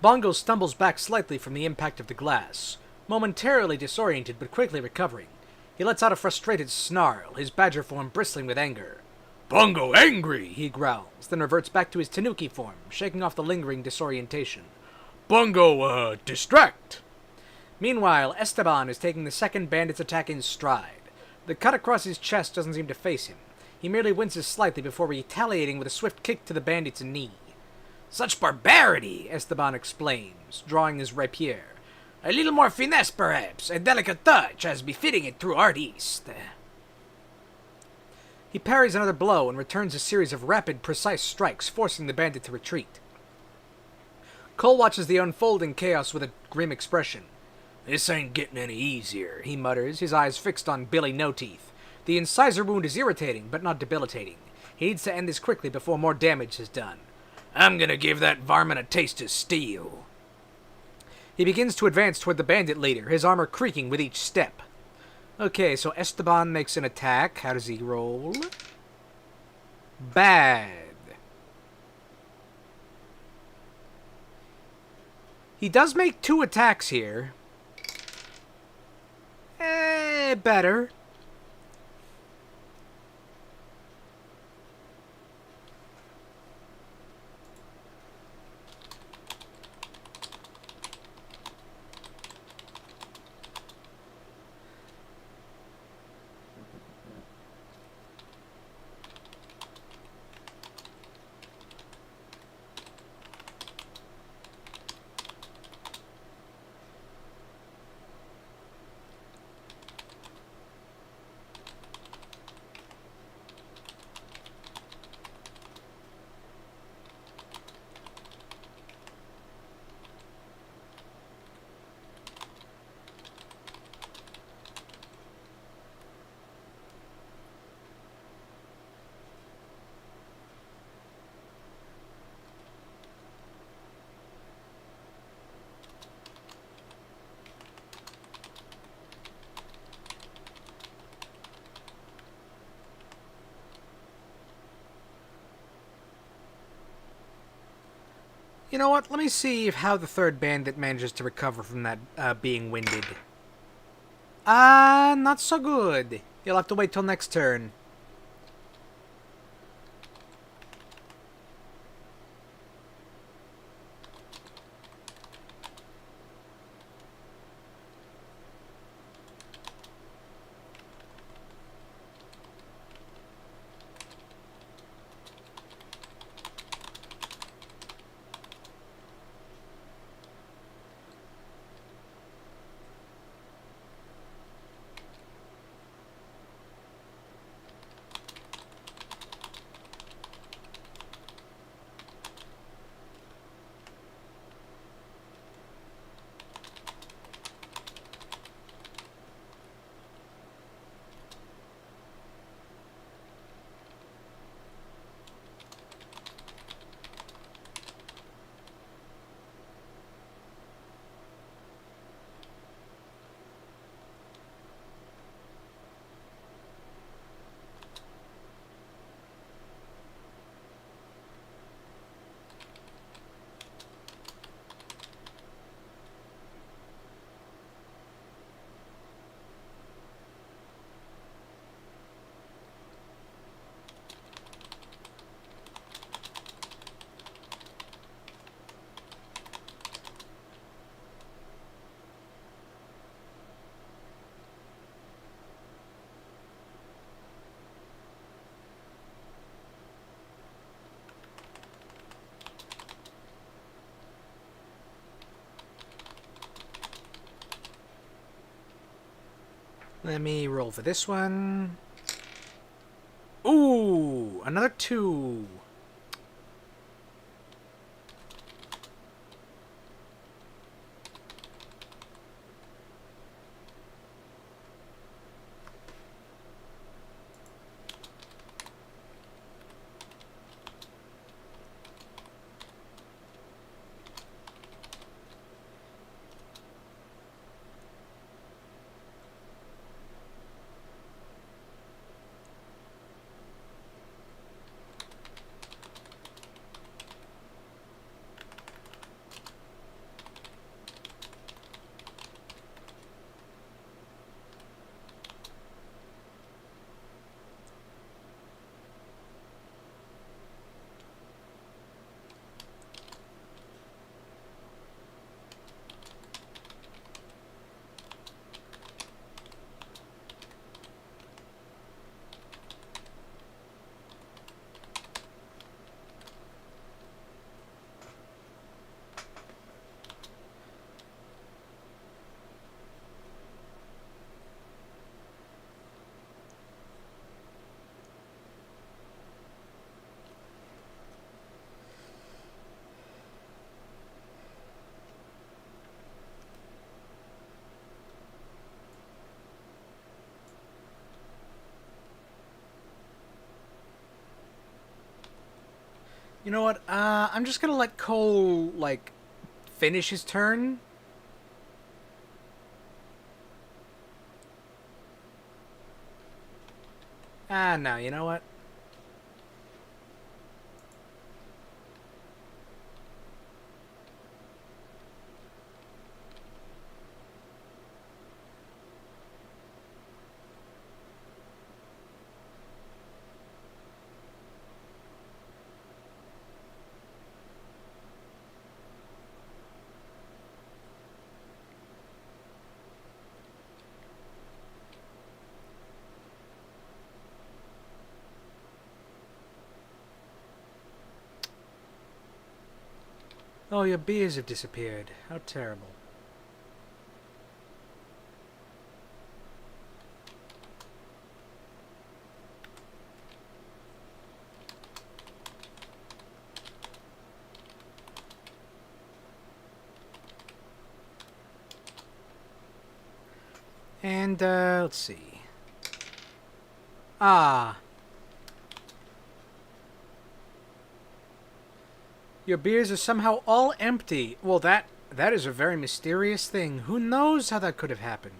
Bongo stumbles back slightly from the impact of the glass, momentarily disoriented but quickly recovering. He lets out a frustrated snarl, his badger form bristling with anger. "Bongo angry!" he growls, then reverts back to his tanuki form, shaking off the lingering disorientation. "Bongo, distract!" Meanwhile, Esteban is taking the second bandit's attack in stride. The cut across his chest doesn't seem to face him. He merely winces slightly before retaliating with a swift kick to the bandit's knee. "Such barbarity!" Esteban exclaims, drawing his rapier. "A little more finesse, perhaps, a delicate touch, as befitting a true artiste." He parries another blow and returns a series of rapid, precise strikes, forcing the bandit to retreat. Cole watches the unfolding chaos with a grim expression. "This ain't getting any easier," he mutters, his eyes fixed on Billy No Teeth. The incisor wound is irritating, but not debilitating. He needs to end this quickly before more damage is done. "I'm gonna give that varmint a taste of steel." He begins to advance toward the bandit leader, his armor creaking with each step. Okay, so Esteban makes an attack. How does he roll? Bad. He does make 2 attacks here. Better. You know what? Let me see if how the third bandit manages to recover from that being winded. Not so good. You'll have to wait till next turn. Let me roll for this one. Ooh, another 2. You know what? I'm just gonna let Cole, like, finish his turn. No, you know what? Oh, your beers have disappeared. How terrible. And, let's see. Ah. Your beers are somehow all empty. Well, that is a very mysterious thing. Who knows how that could have happened?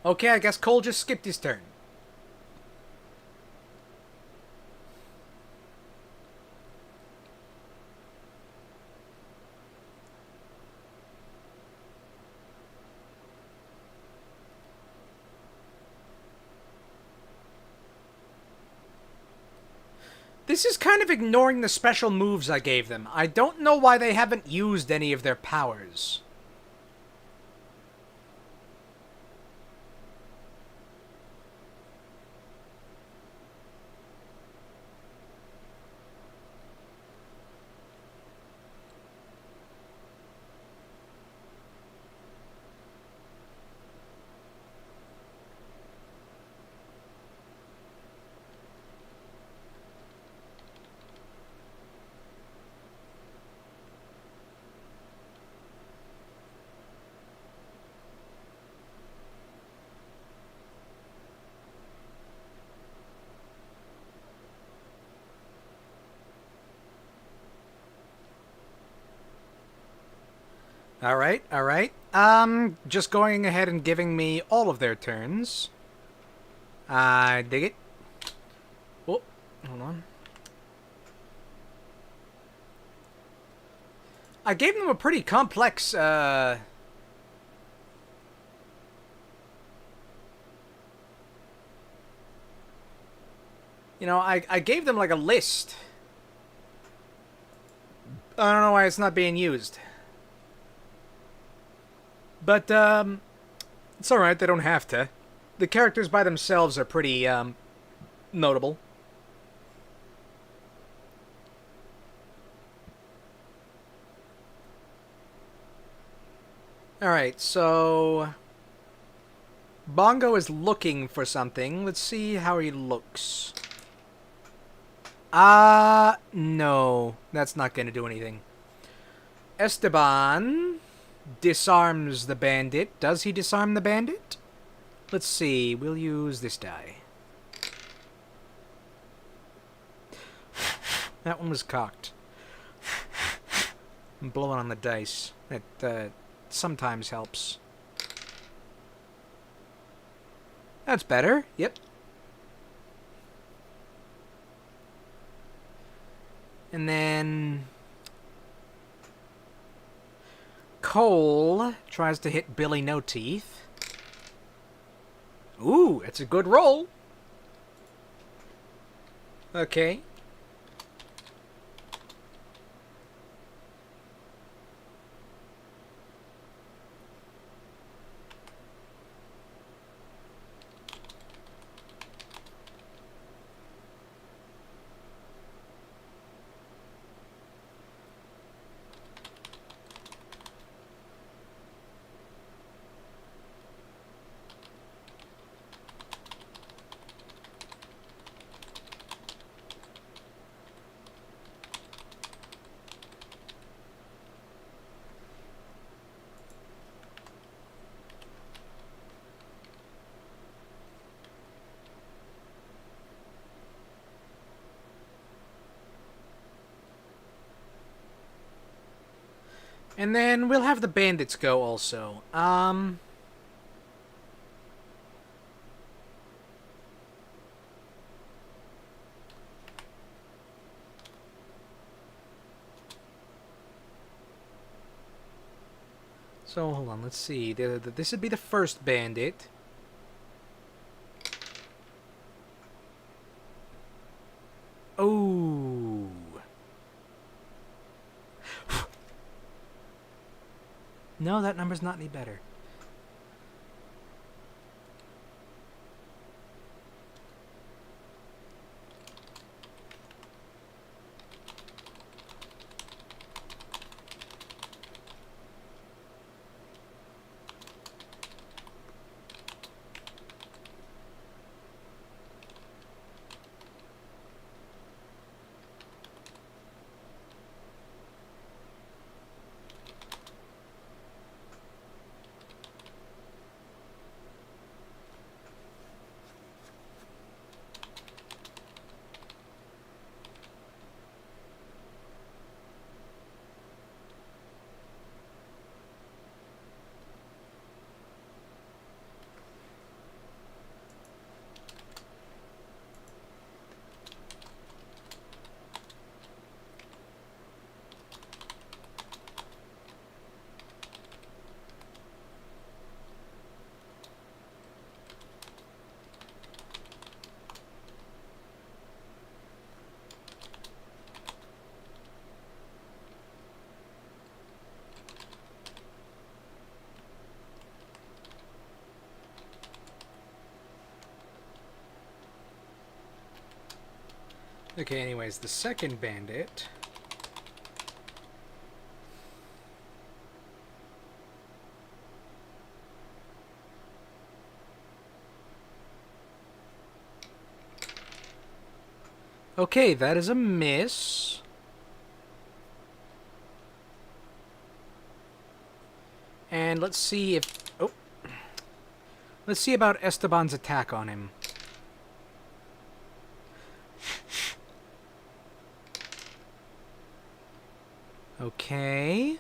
Okay, I guess Cole just skipped his turn. This is kind of ignoring the special moves I gave them. I don't know why they haven't used any of their powers. Alright, alright. Just going ahead and giving me all of their turns. I dig it. Oh, hold on. I gave them a pretty complex, You know, I gave them like a list. I don't know why it's not being used. But, it's alright, they don't have to. The characters by themselves are pretty, notable. Alright, so... Bongo is looking for something. Let's see how he looks. No. That's not going to do anything. Esteban disarms the bandit. Does he disarm the bandit? Let's see. We'll use this die. That one was cocked. I'm blowing on the dice. That sometimes helps. That's better. Yep. And then Cole tries to hit Billy No Teeth. Ooh, it's a good roll. Okay. And then we'll have the bandits go also. So, hold on, let's see. This would be the first bandit. Oh. No, that number's not any better. Okay, anyways, the second bandit. Okay, that is a miss. And let's see if... Oh. Let's see about Esteban's attack on him. Okay.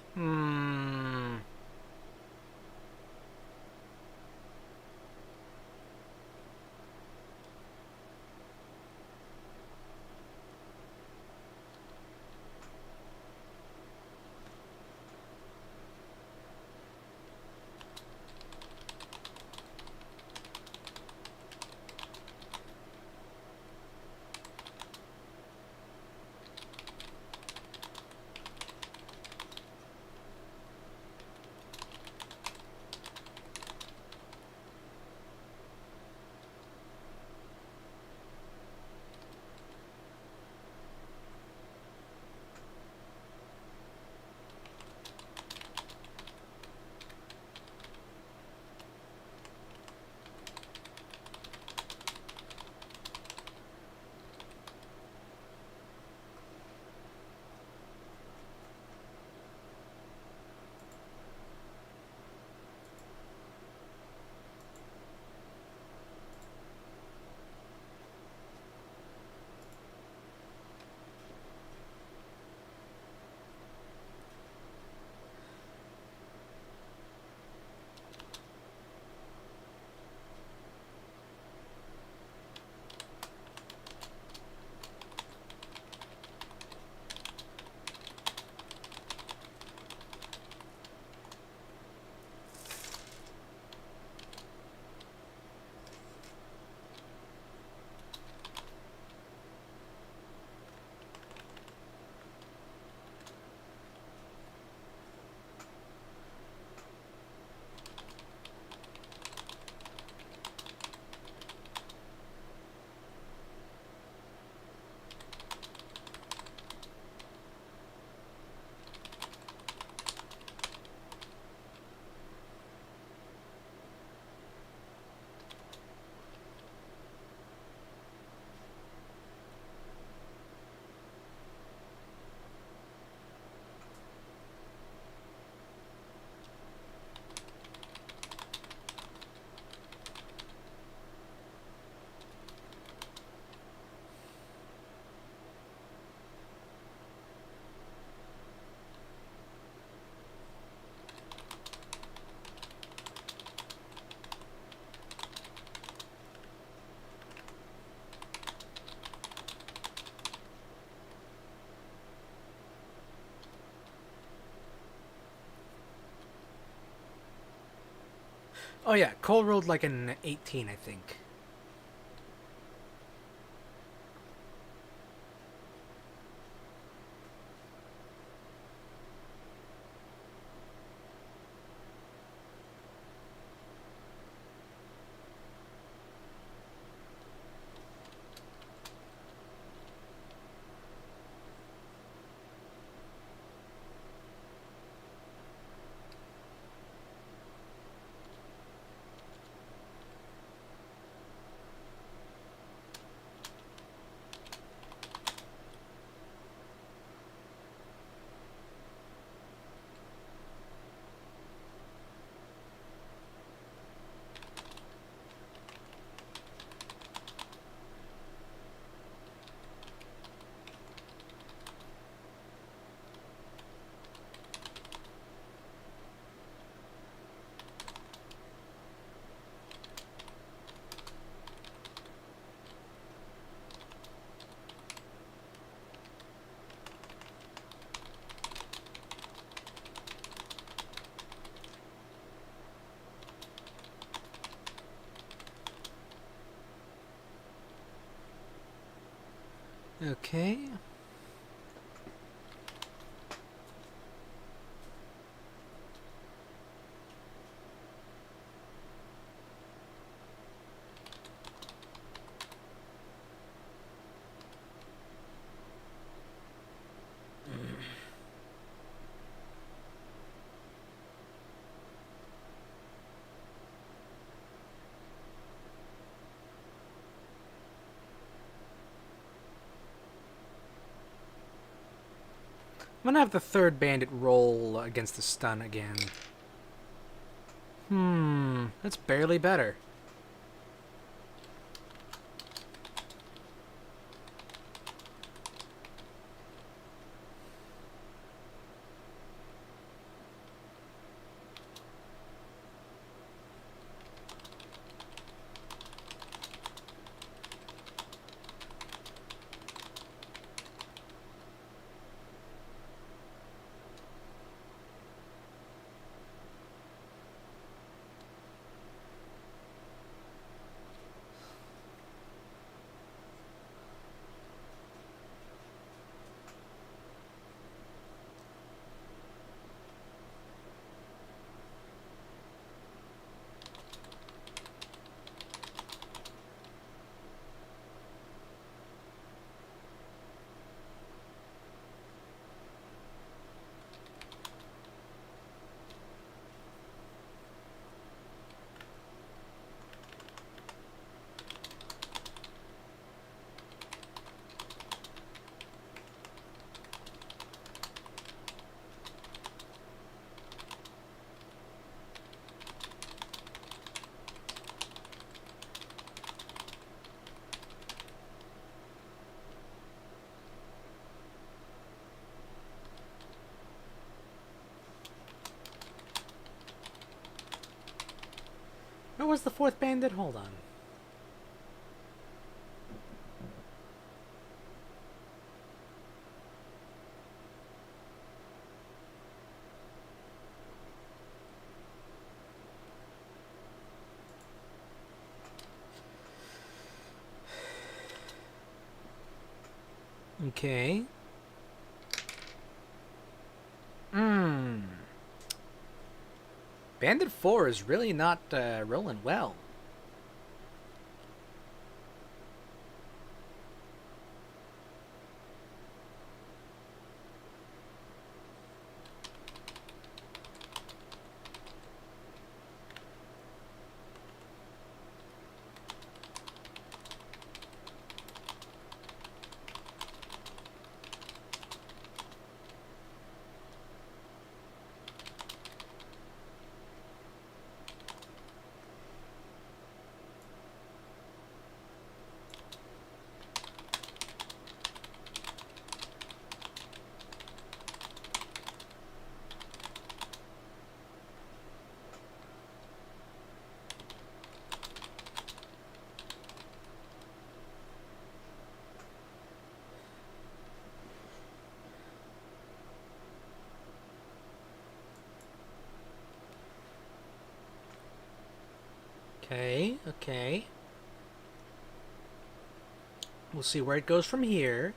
Oh yeah, Cole rolled like an 18, I think. Okay. gonna have the third bandit roll against the stun again. That's barely better. Where was the fourth bandit? Hold on. Okay. Bandit 4 is really not rolling well. Okay. We'll see where it goes from here.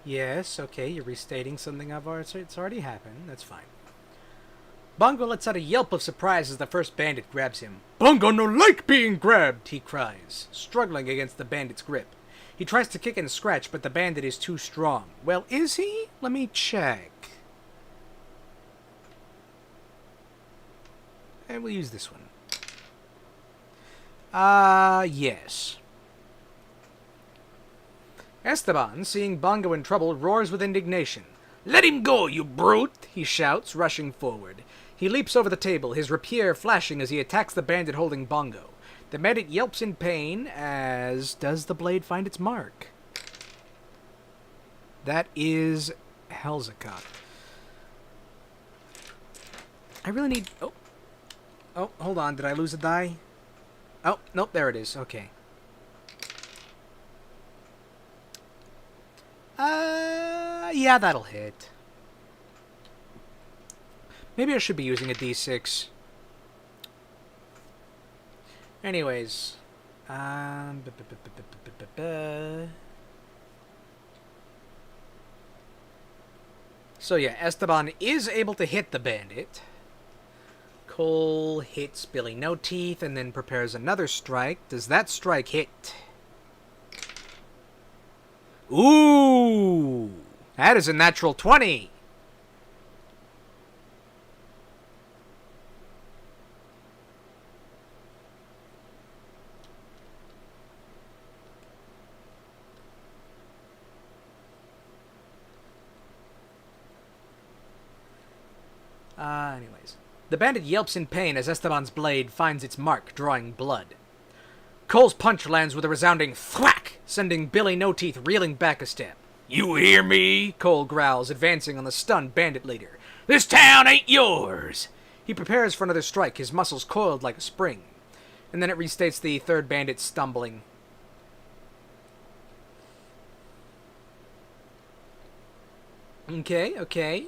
Yes, okay, you're restating something it's already happened. That's fine. Bongo lets out a yelp of surprise as the first bandit grabs him. Bongo no like being grabbed, he cries, struggling against the bandit's grip. He tries to kick and scratch, but the bandit is too strong. Well, is he? Let me check. And we'll use this one. Yes. Esteban, seeing Bongo in trouble, roars with indignation. Let him go, you brute! He shouts, rushing forward. He leaps over the table, his rapier flashing as he attacks the bandit holding Bongo. The bandit yelps in pain, as does the blade find its mark. That is Hellzacott. I really need... Oh, hold on. Did I lose a die? Oh, nope, there it is. Okay. Yeah, that'll hit. Maybe I should be using a D6. Anyways. So yeah, Esteban is able to hit the bandit. Cole hits Billy No Teeth and then prepares another strike. Does that strike hit? Ooh! That is a natural 20! Anyways. The bandit yelps in pain as Esteban's blade finds its mark, drawing blood. Cole's punch lands with a resounding thwack, sending Billy No Teeth reeling back a step. You hear me? Cole growls, advancing on the stunned bandit leader. This town ain't yours! He prepares for another strike, his muscles coiled like a spring. And then it restates the third bandit stumbling. Okay.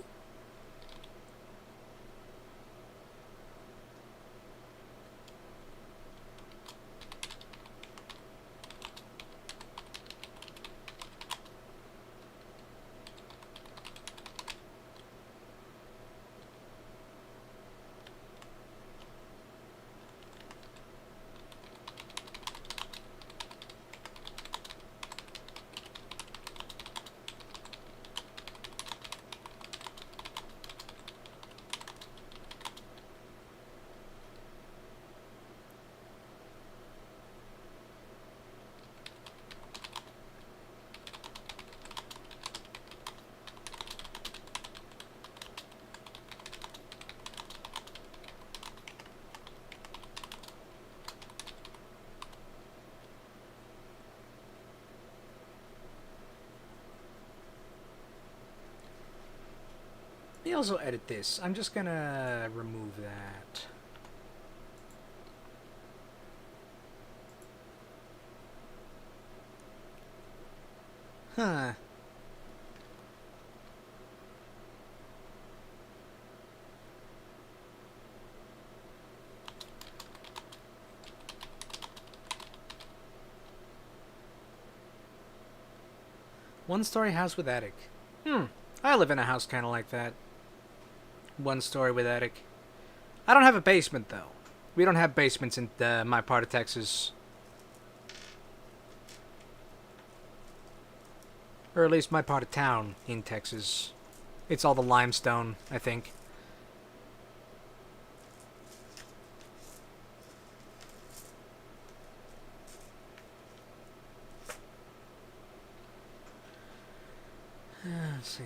Let me also edit this. I'm just gonna remove that. Huh. One-story house with attic. I live in a house kind of like that. One story with attic. I don't have a basement, though. We don't have basements in my part of Texas. Or at least my part of town in Texas. It's all the limestone, I think. Let's see.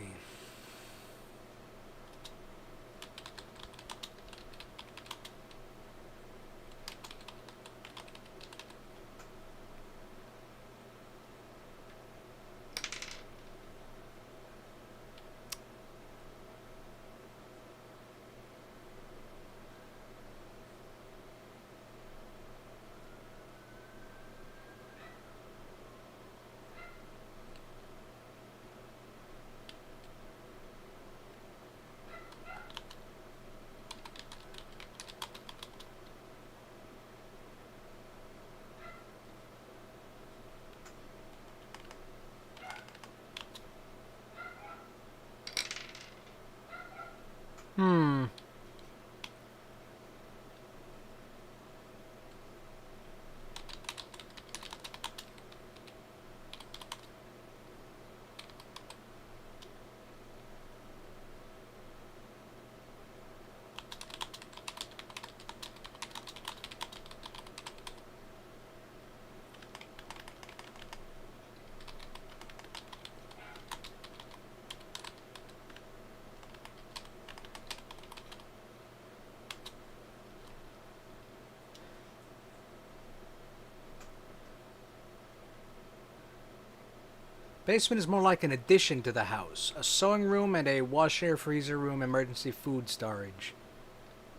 Basement is more like an addition to the house. A sewing room and a washer, freezer room, emergency food storage.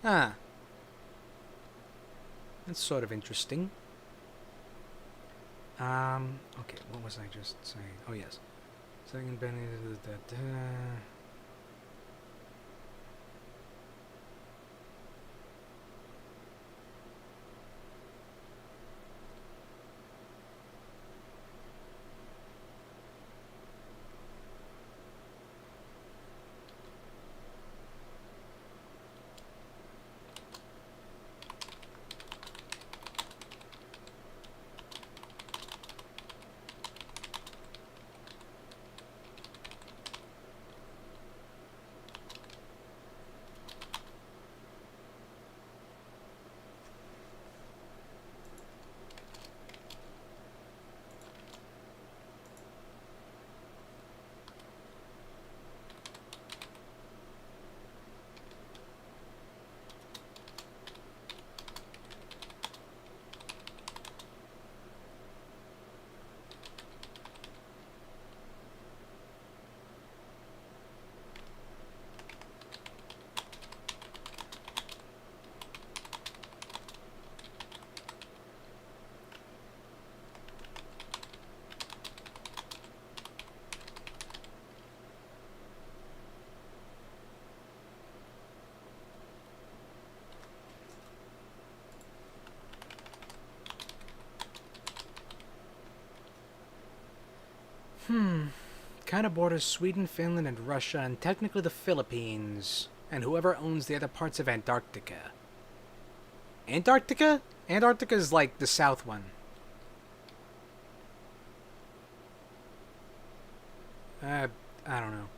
Ah. That's sort of interesting. Okay, what was I just saying? Oh, yes. Second Benny. Kind of borders Sweden, Finland, and Russia, and technically the Philippines, and whoever owns the other parts of Antarctica. Antarctica? Antarctica is like the south one. I don't know.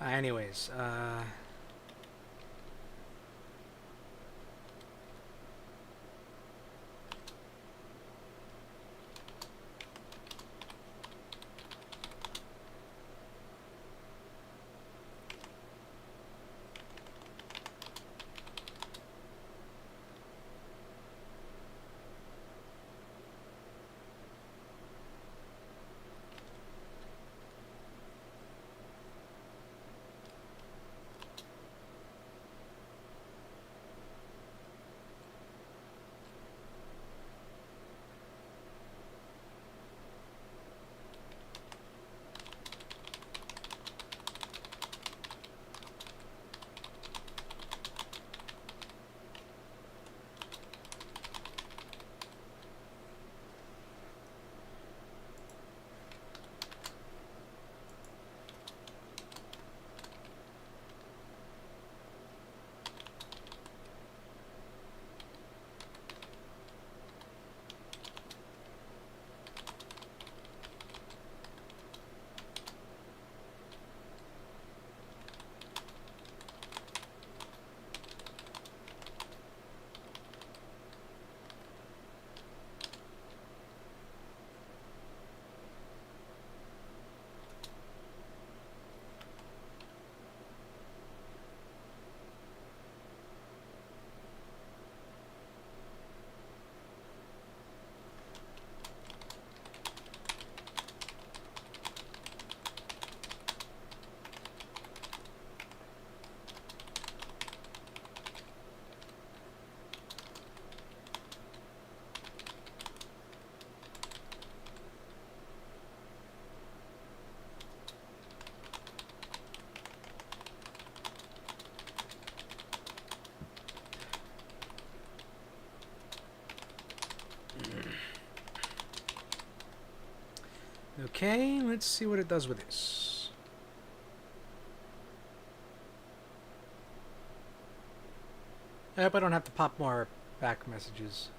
Anyways, okay, let's see what it does with this. I hope I don't have to pop more back messages.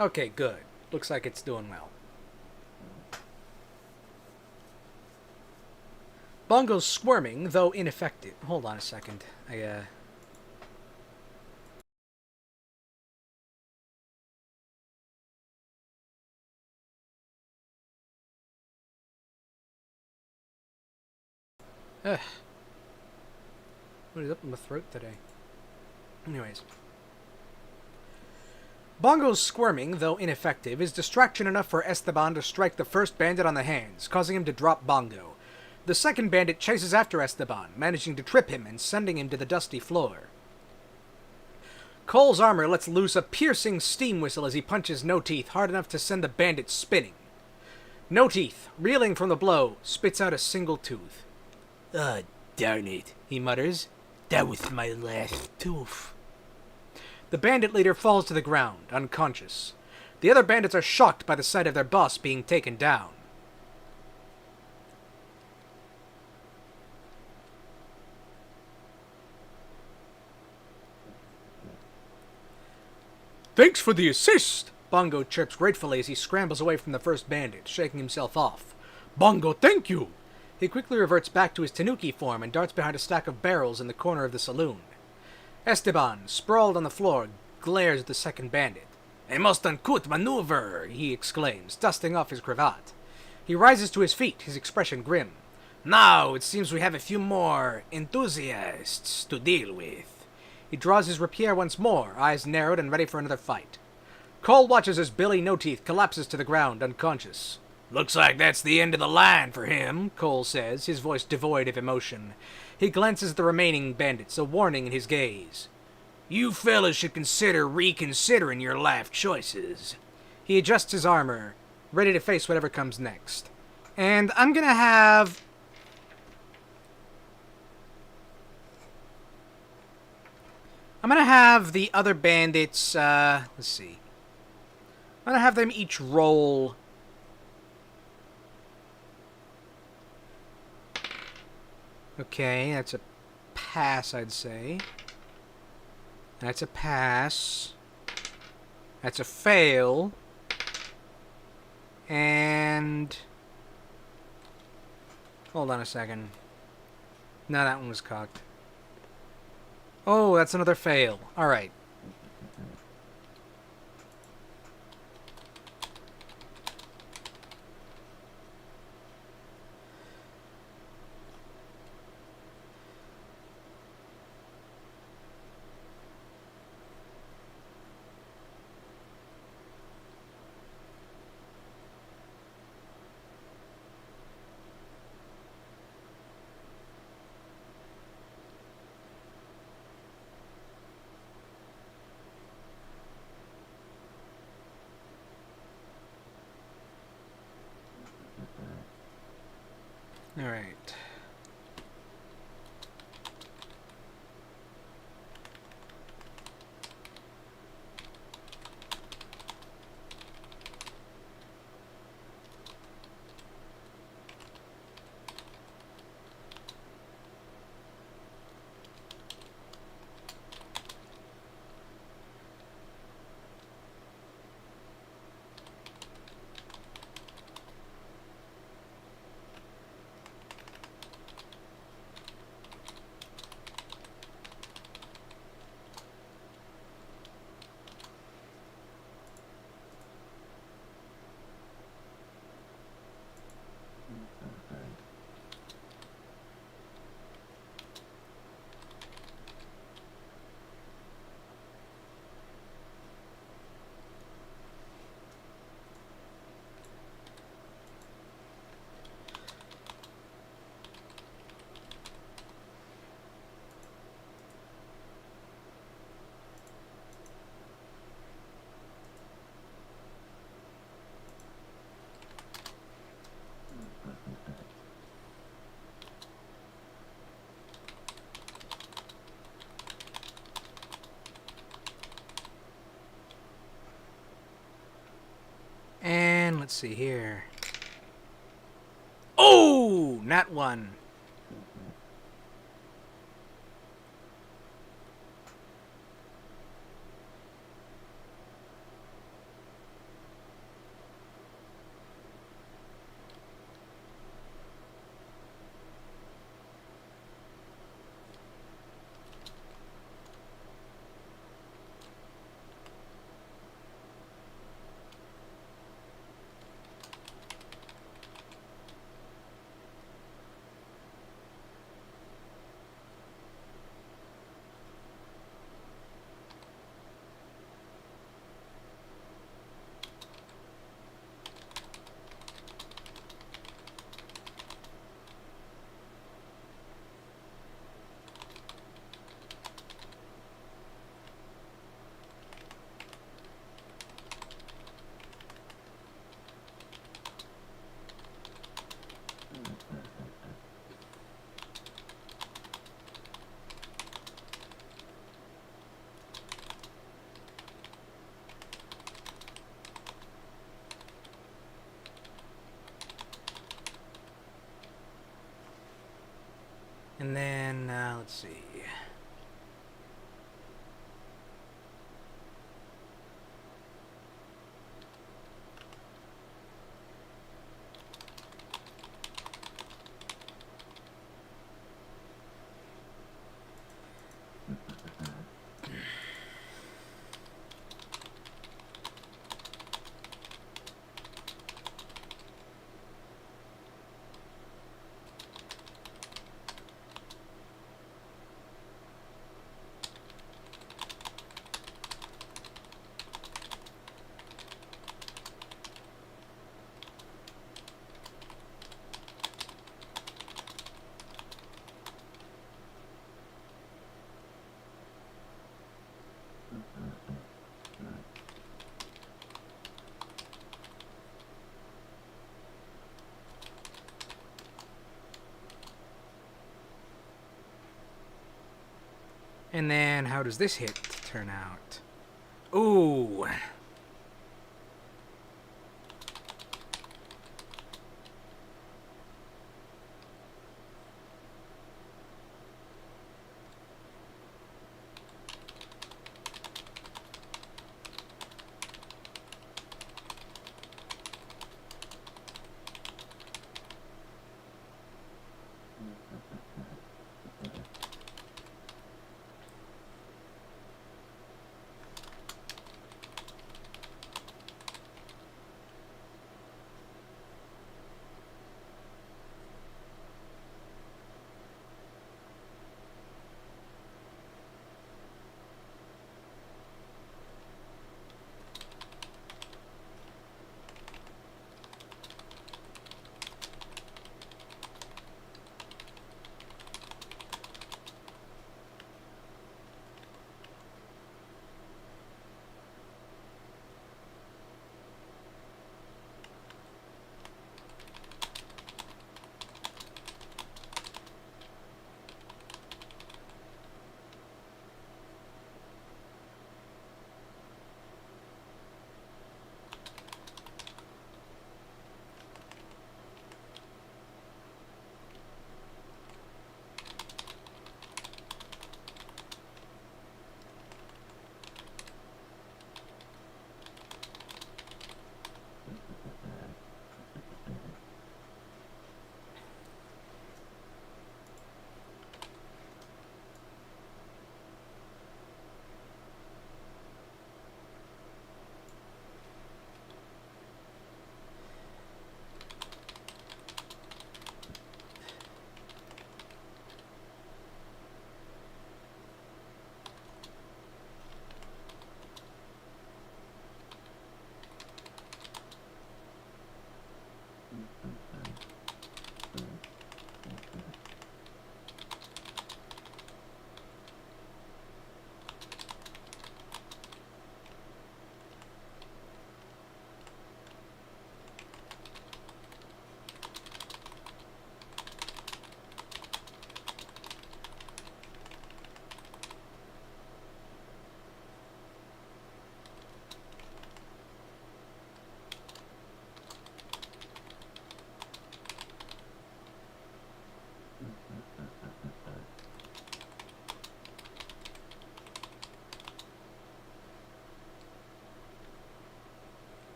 Okay, good. Looks like it's doing well. Bongo's squirming, though ineffective. Hold on a second. Ugh. What is up with my throat today? Anyways. Bongo's squirming, though ineffective, is distraction enough for Esteban to strike the first bandit on the hands, causing him to drop Bongo. The second bandit chases after Esteban, managing to trip him and sending him to the dusty floor. Cole's armor lets loose a piercing steam whistle as he punches No Teeth hard enough to send the bandit spinning. No Teeth, reeling from the blow, spits out a single tooth. Ah, darn it, He mutters. that was my last tooth. The bandit leader falls to the ground, unconscious. The other bandits are shocked by the sight of their boss being taken down. Thanks for the assist! Bongo chirps gratefully as he scrambles away from the first bandit, shaking himself off. Bongo, thank you! He quickly reverts back to his tanuki form and darts behind a stack of barrels in the corner of the saloon. Esteban, sprawled on the floor, glares at the second bandit. A most uncouth maneuver, He exclaims, dusting off his cravat. He rises to his feet, his expression grim. Now it seems we have a few more enthusiasts to deal with. He draws his rapier once more, eyes narrowed and ready for another fight. Cole watches as Billy No Teeth collapses to the ground, unconscious. Looks like that's the end of the line for him. Cole says, his voice devoid of emotion. He glances at the remaining bandits, a warning in his gaze. You fellas should consider reconsidering your life choices. He adjusts his armor, ready to face whatever comes next. And I'm gonna have... the other bandits, let's see. I'm gonna have them each roll... Okay, that's a pass, I'd say. That's a pass. That's a fail. And... hold on a second. No, that one was cocked. Oh, that's another fail. Alright. Alright. And let's see here. Oh! Nat 1. And then, let's see. And then, how does this hit turn out? Ooh.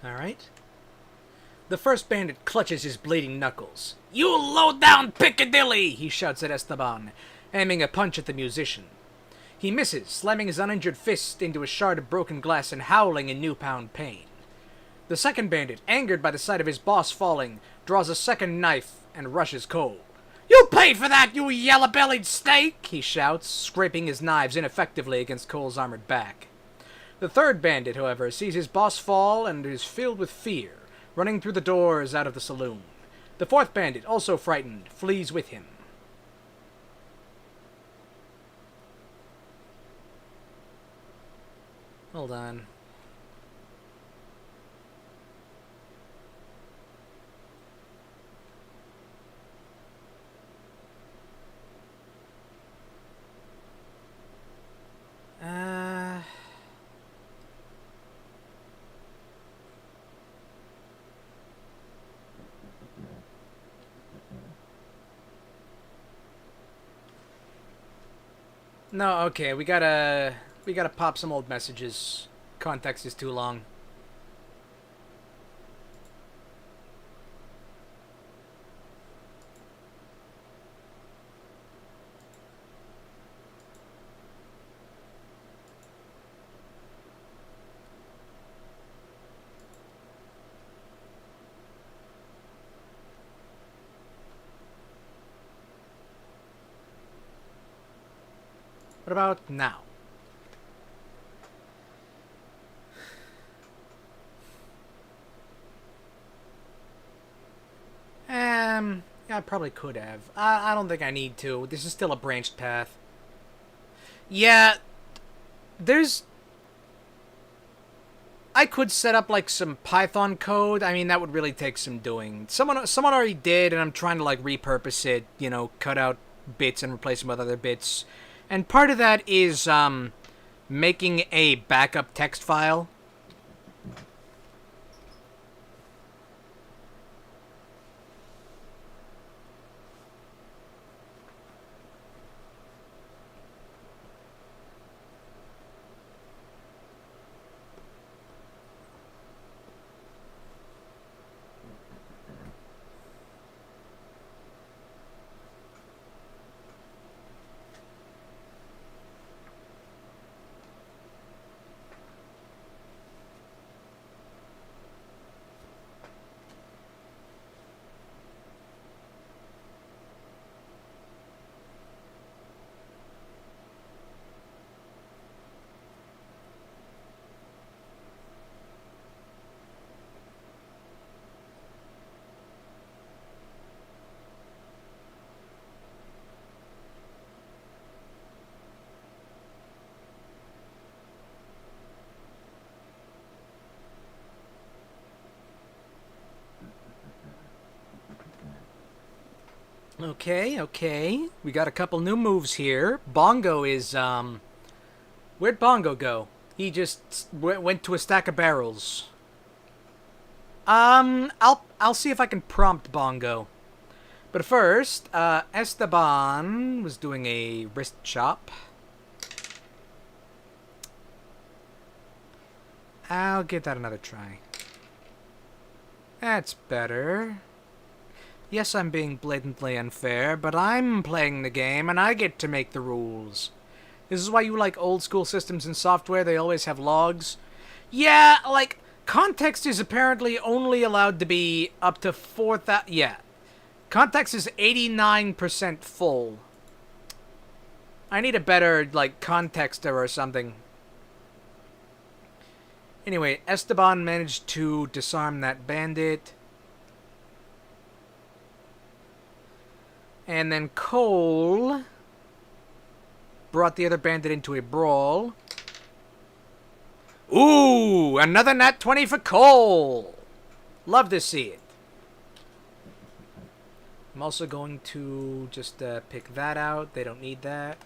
Alright. The first bandit clutches his bleeding knuckles. You low-down Piccadilly! He shouts at Esteban, aiming a punch at the musician. He misses, slamming his uninjured fist into a shard of broken glass and howling in newfound pain. The second bandit, angered by the sight of his boss falling, draws a second knife and rushes Cole. You paid for that, you yellow-bellied snake! He shouts, scraping his knives ineffectively against Cole's armored back. The third bandit, however, sees his boss fall and is filled with fear, running through the doors out of the saloon. The fourth bandit, also frightened, flees with him. Hold on. No, okay, we gotta pop some old messages. Context is too long. What about now? Yeah, I probably could have. I don't think I need to. This is still a branched path. Yeah, there's... I could set up, like, some Python code. I mean, that would really take some doing. Someone already did, and I'm trying to, like, repurpose it. You know, cut out bits and replace them with other bits. And part of that is, making a backup text file. Okay, okay. We got a couple new moves here. Bongo is, where'd Bongo go? He just went to a stack of barrels. I'll see if I can prompt Bongo. But first, Esteban was doing a wrist chop. I'll give that another try. That's better. Yes, I'm being blatantly unfair, but I'm playing the game and I get to make the rules. This is why you like old school systems and software, they always have logs. Yeah, like, context is apparently only allowed to be up to 4,000... Yeah. Context is 89% full. I need a better, like, contexter or something. Anyway, Esteban managed to disarm that bandit. And then Cole brought the other bandit into a brawl. Ooh, another nat 20 for Cole. Love to see it. I'm also going to just pick that out. They don't need that.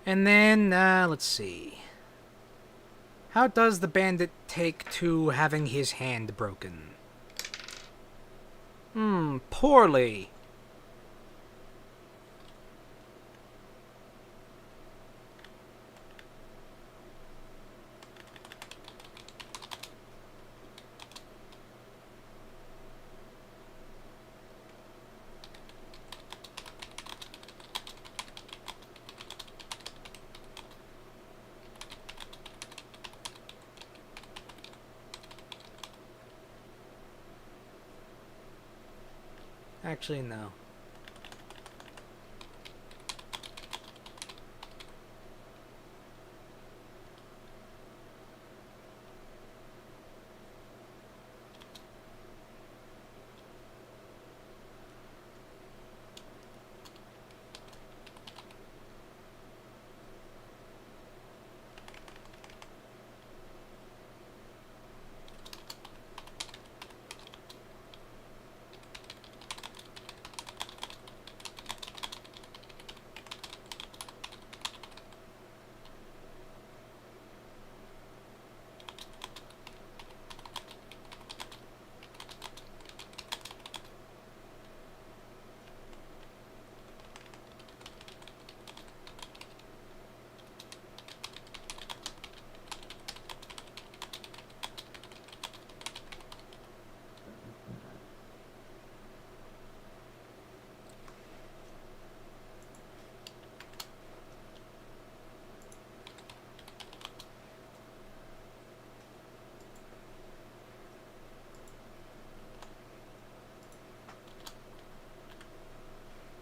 And then, let's see. How does the bandit take to having his hand broken? Poorly. Actually, no.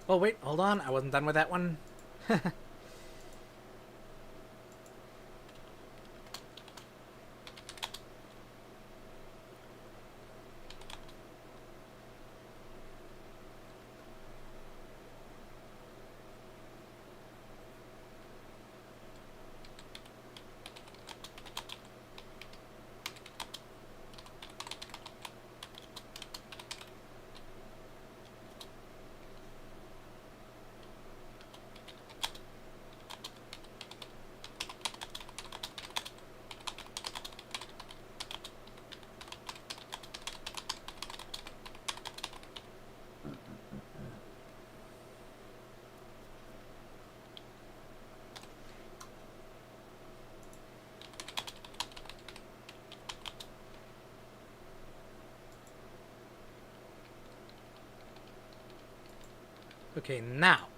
Oh, wait, hold on. I wasn't done with that one. Okay, now.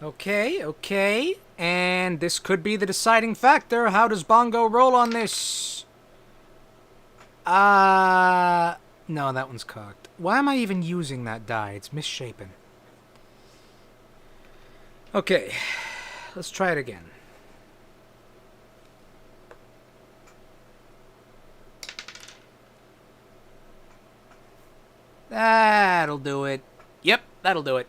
Okay, okay. And this could be the deciding factor. How does Bongo roll on this? No, that one's cocked. Why am I even using that die? It's misshapen. Okay, let's try it again. That'll do it. Yep, that'll do it.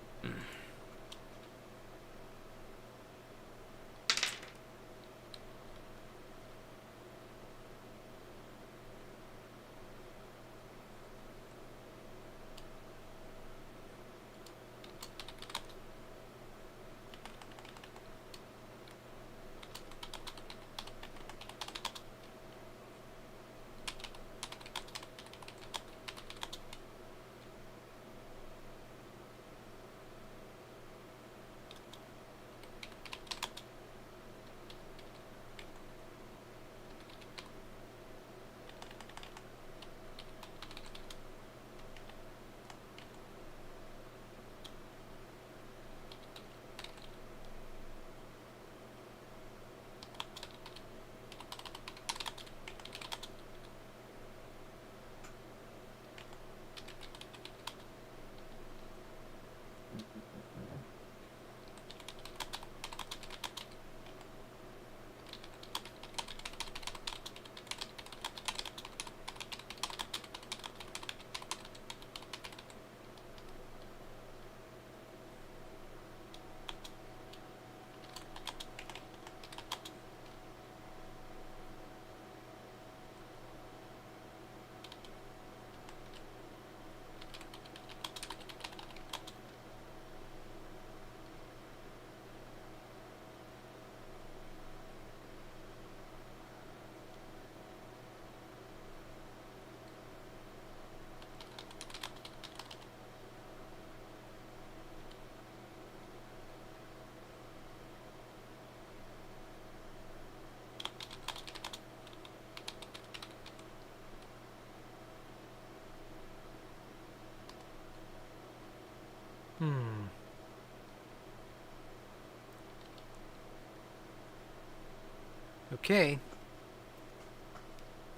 Okay.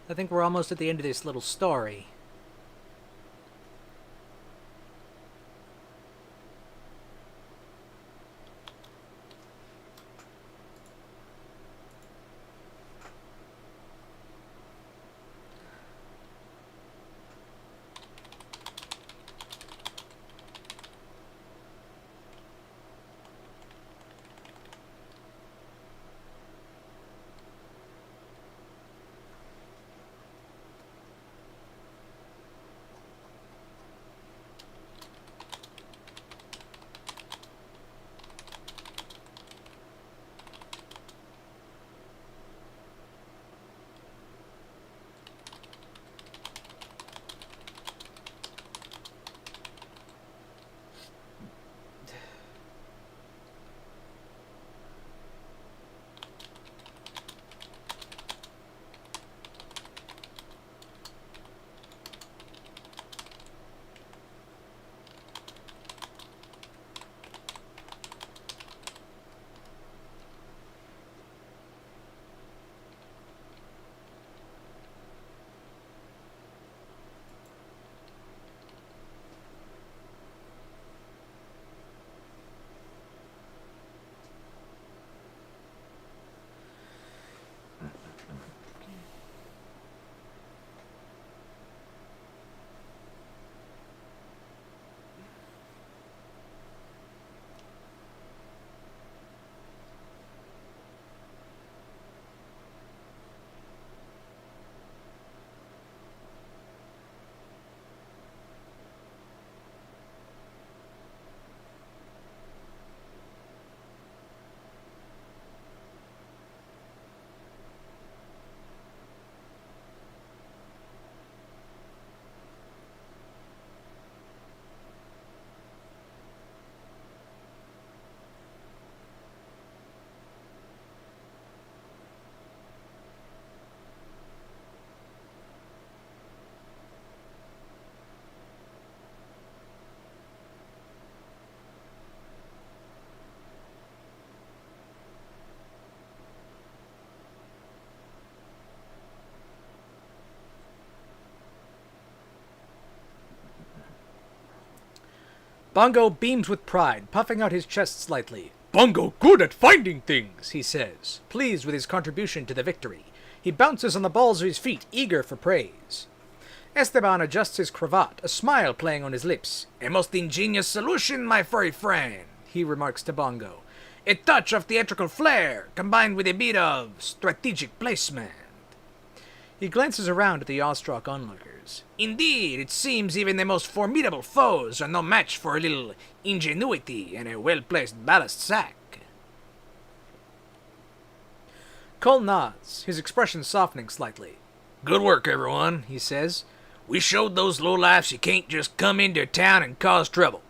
I think we're almost at the end of this little story. Bongo beams with pride, puffing out his chest slightly. Bongo good at finding things, he says, pleased with his contribution to the victory. He bounces on the balls of his feet, eager for praise. Esteban adjusts his cravat, a smile playing on his lips. A most ingenious solution, my furry friend, he remarks to Bongo. A touch of theatrical flair, combined with a bit of strategic placement. He glances around at the awestruck onlookers. Indeed, it seems even the most formidable foes are no match for a little ingenuity and a well-placed ballast sack. Cole nods, his expression softening slightly. Good work, everyone, he says. We showed those lowlifes you can't just come into town and cause trouble.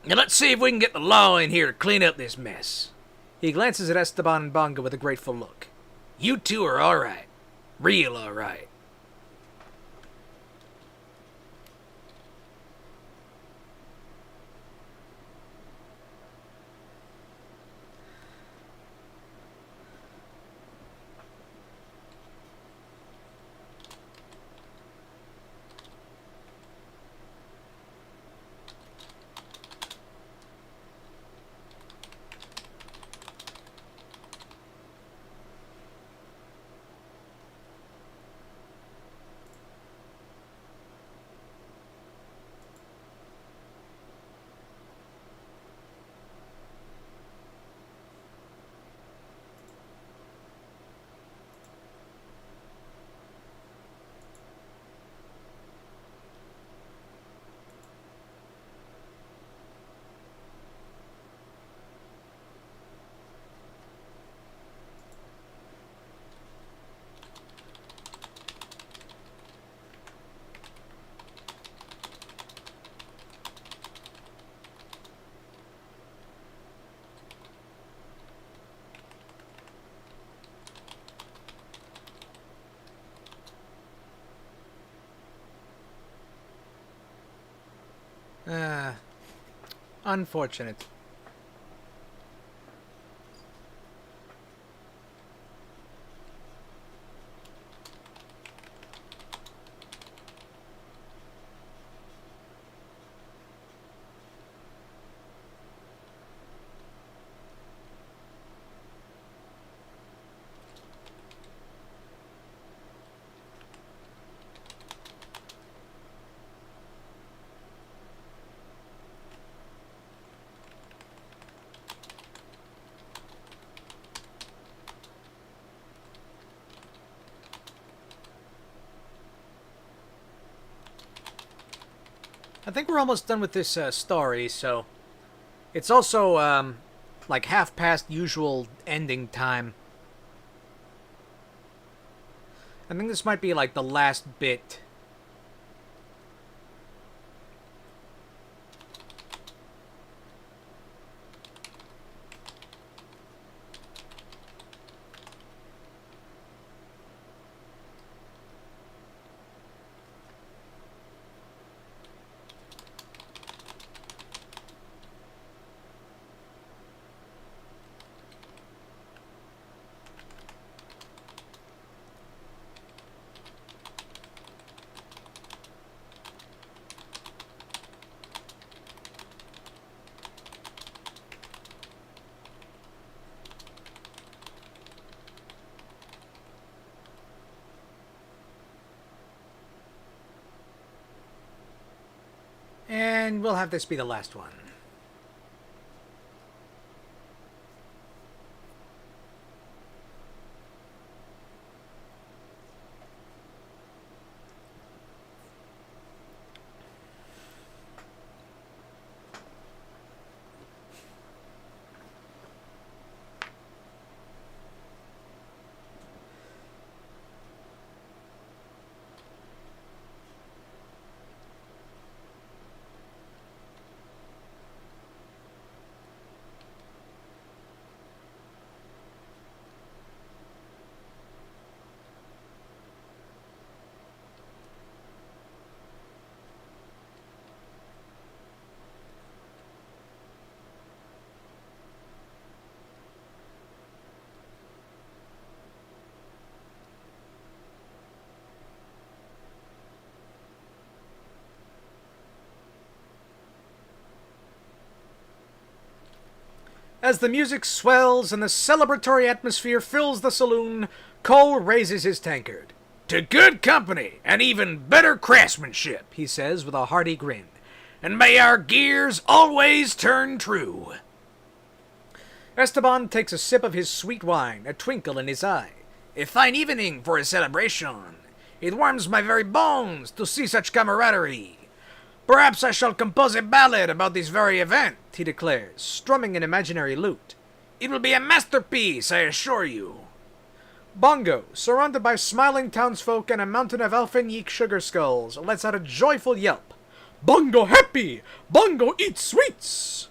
Now let's see if we can get the law in here to clean up this mess. He glances at Esteban and Bongo with a grateful look. You two are all right. Real all right. Unfortunate. I think we're almost done with this story, so it's also like half past usual ending time. I think this might be like the last bit. And we'll have this be the last one. As the music swells and the celebratory atmosphere fills the saloon, Cole raises his tankard. To good company and even better craftsmanship, He says with a hearty grin. and may our gears always turn true. Esteban takes a sip of his sweet wine, a twinkle in his eye. A fine evening for a celebration. It warms my very bones to see such camaraderie. Perhaps I shall compose a ballad about this very event, He declares, strumming an imaginary lute. It will be a masterpiece, I assure you. Bongo, surrounded by smiling townsfolk and a mountain of elfin-yeek sugar skulls, lets out a joyful yelp. Bongo happy! Bongo eats sweets!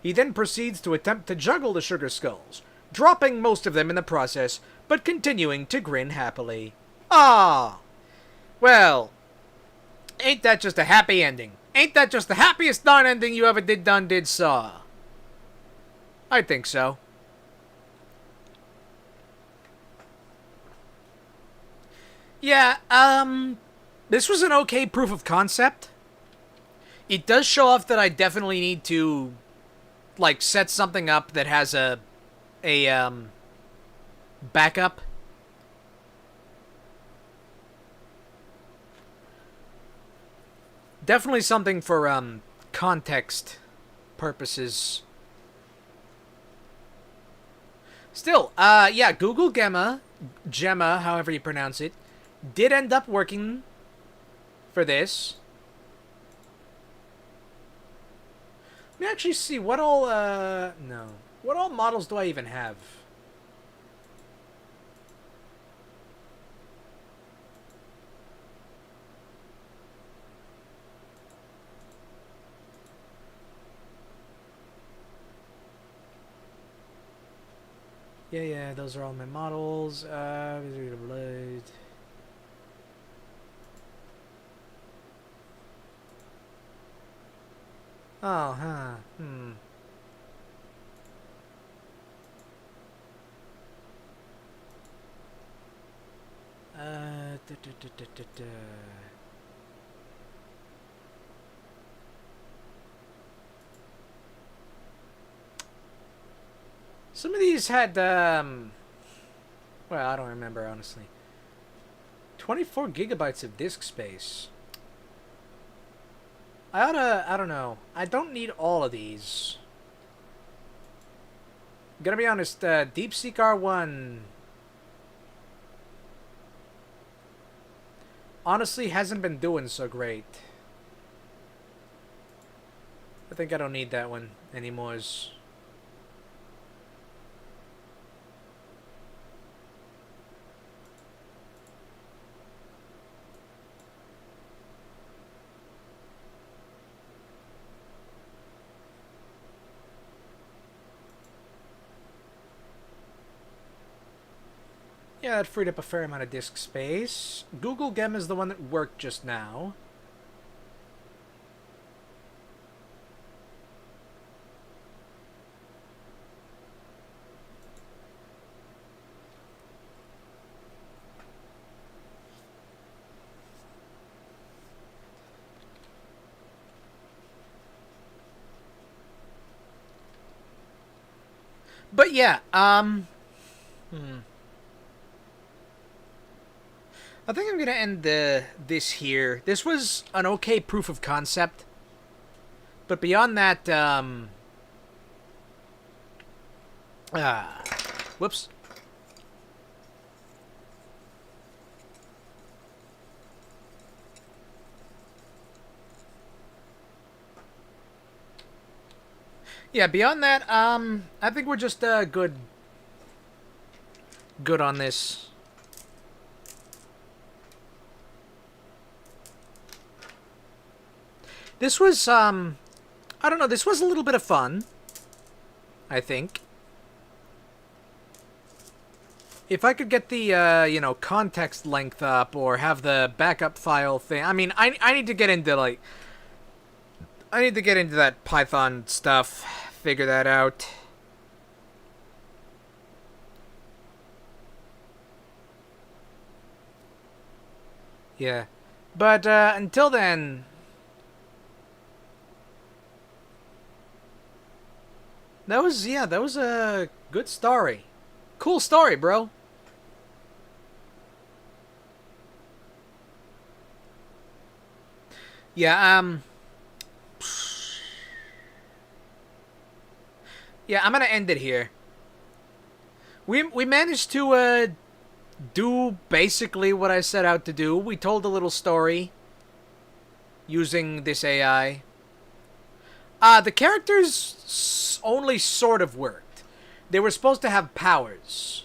He then proceeds to attempt to juggle the sugar skulls, dropping most of them in the process, but continuing to grin happily. Ah! Well, ain't that just a happy ending? Ain't that just the happiest darn ending you ever did saw? I think so. Yeah, this was an okay proof of concept. It does show off that I definitely need to, like, set something up that has a backup. Definitely something for, context purposes. Still, yeah, Google Gemma, however you pronounce it, did end up working for this. Let me actually see what all, no. What all models do I even have? Yeah, those are all my models. Oh, huh. Da, da, da, da, da, da. Some of these had, well, I don't remember, honestly. 24 gigabytes of disk space. I don't know. I don't need all of these. I'm gonna be honest, DeepSeek R1 honestly hasn't been doing so great. I think I don't need that one anymore. Yeah, that freed up a fair amount of disk space. Google Gem is the one that worked just now. But yeah, I think I'm gonna end this here. This was an okay proof of concept, but beyond that, whoops. Yeah, beyond that, I think we're just good on this. This was I don't know, this was a little bit of fun, I think. If I could get the context length up or have the backup file thing. I mean, I need to get into I need to get into that Python stuff, figure that out. Yeah. But until then, that was a good story. Cool story, bro. Yeah, yeah, I'm gonna end it here. We managed to do basically what I set out to do. We told a little story using this AI. The characters only sort of worked. They were supposed to have powers.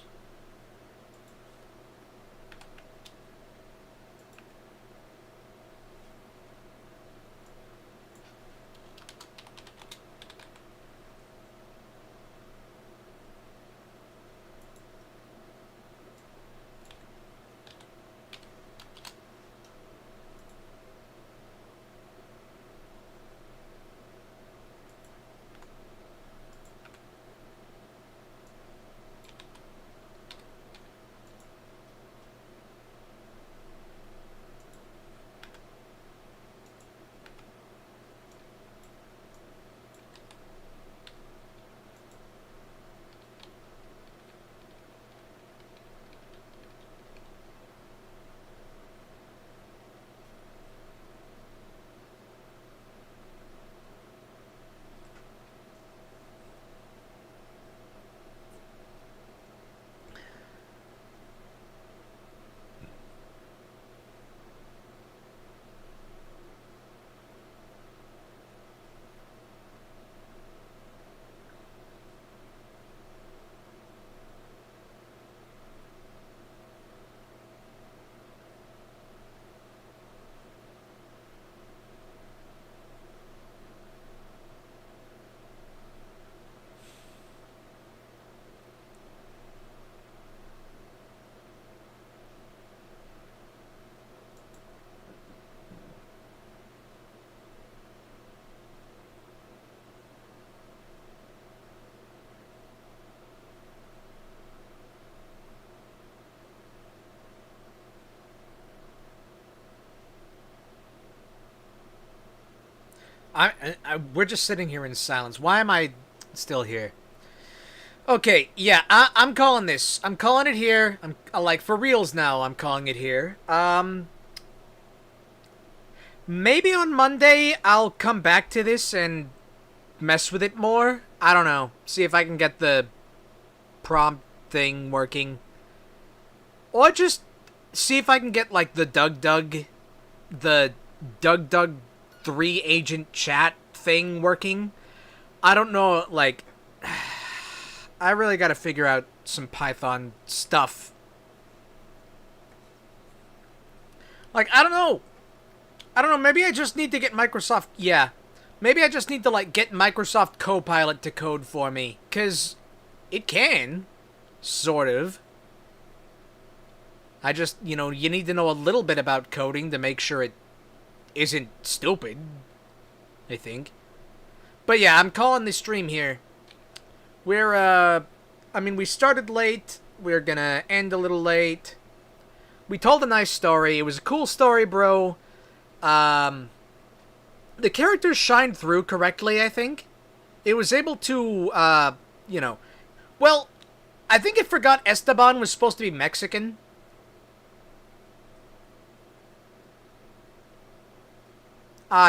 We're just sitting here in silence. Why am I still here? Okay, yeah, I'm calling this. I'm calling it here. I'm like for reals now. I'm calling it here. Maybe on Monday I'll come back to this and mess with it more. I don't know. See if I can get the prompt thing working, or just see if I can get like the Doug 3 agent chat thing working. I don't know, like, I really got to figure out some Python stuff. Like, I don't know. Maybe I just need to get Microsoft... Yeah. Maybe I just need to, like, get Microsoft Copilot to code for me. Because it can. Sort of. I just, you need to know a little bit about coding to make sure it isn't stupid. I think. But yeah, I'm calling the stream here. We're, we started late. We're gonna end a little late. We told a nice story. It was a cool story, bro. The characters shined through correctly, I think. It was able to, Well, I think it forgot Esteban was supposed to be Mexican.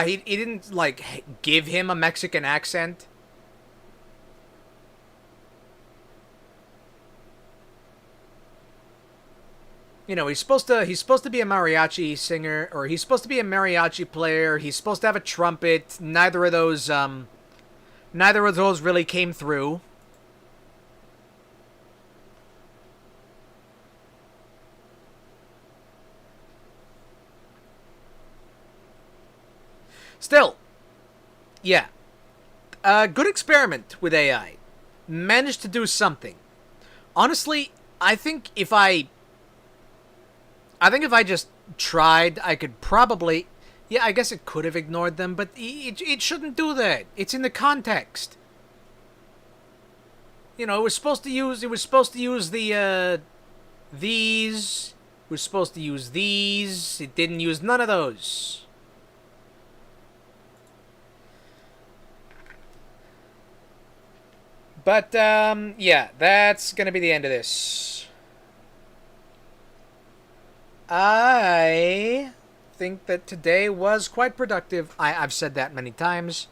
He didn't, like, give him a Mexican accent. He's supposed to be a mariachi singer, or he's supposed to be a mariachi player. He's supposed to have a trumpet. Neither of those really came through. Still, yeah. Good experiment with AI. Managed to do something. Honestly, I think if I just tried, I could probably... Yeah, I guess it could have ignored them, but it shouldn't do that. It's in the context. It was supposed to use the, these. It was supposed to use these. It didn't use none of those. But, yeah, that's gonna be the end of this. I think that today was quite productive. I've said that many times.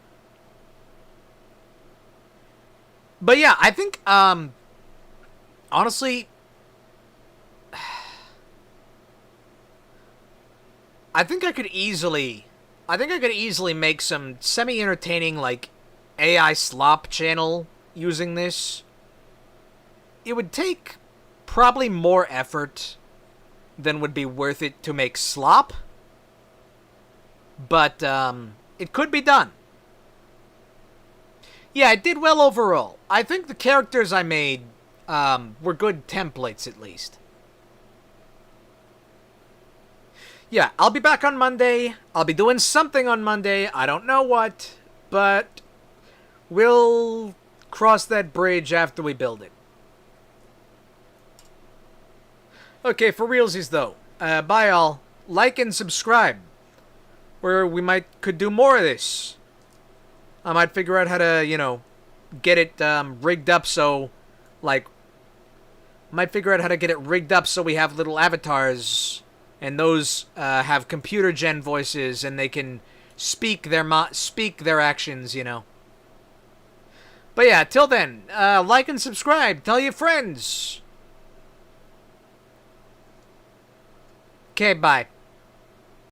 But yeah, I think, honestly, I think I could easily make some semi-entertaining, like, AI slop channel using this. It would take probably more effort than would be worth it to make slop. But, it could be done. Yeah, it did well overall. I think the characters I made, were good templates, at least. Yeah, I'll be back on Monday. I'll be doing something on Monday. I don't know what, but we'll cross that bridge after we build it. Okay, for realsies though. Bye all. Like and subscribe. Where we could do more of this. I might figure out how to, get it rigged up so, like, might figure out how to get it rigged up so we have little avatars, and those have computer gen voices, and they can speak their actions, But yeah, till then, like and subscribe. Tell your friends. Okay, bye.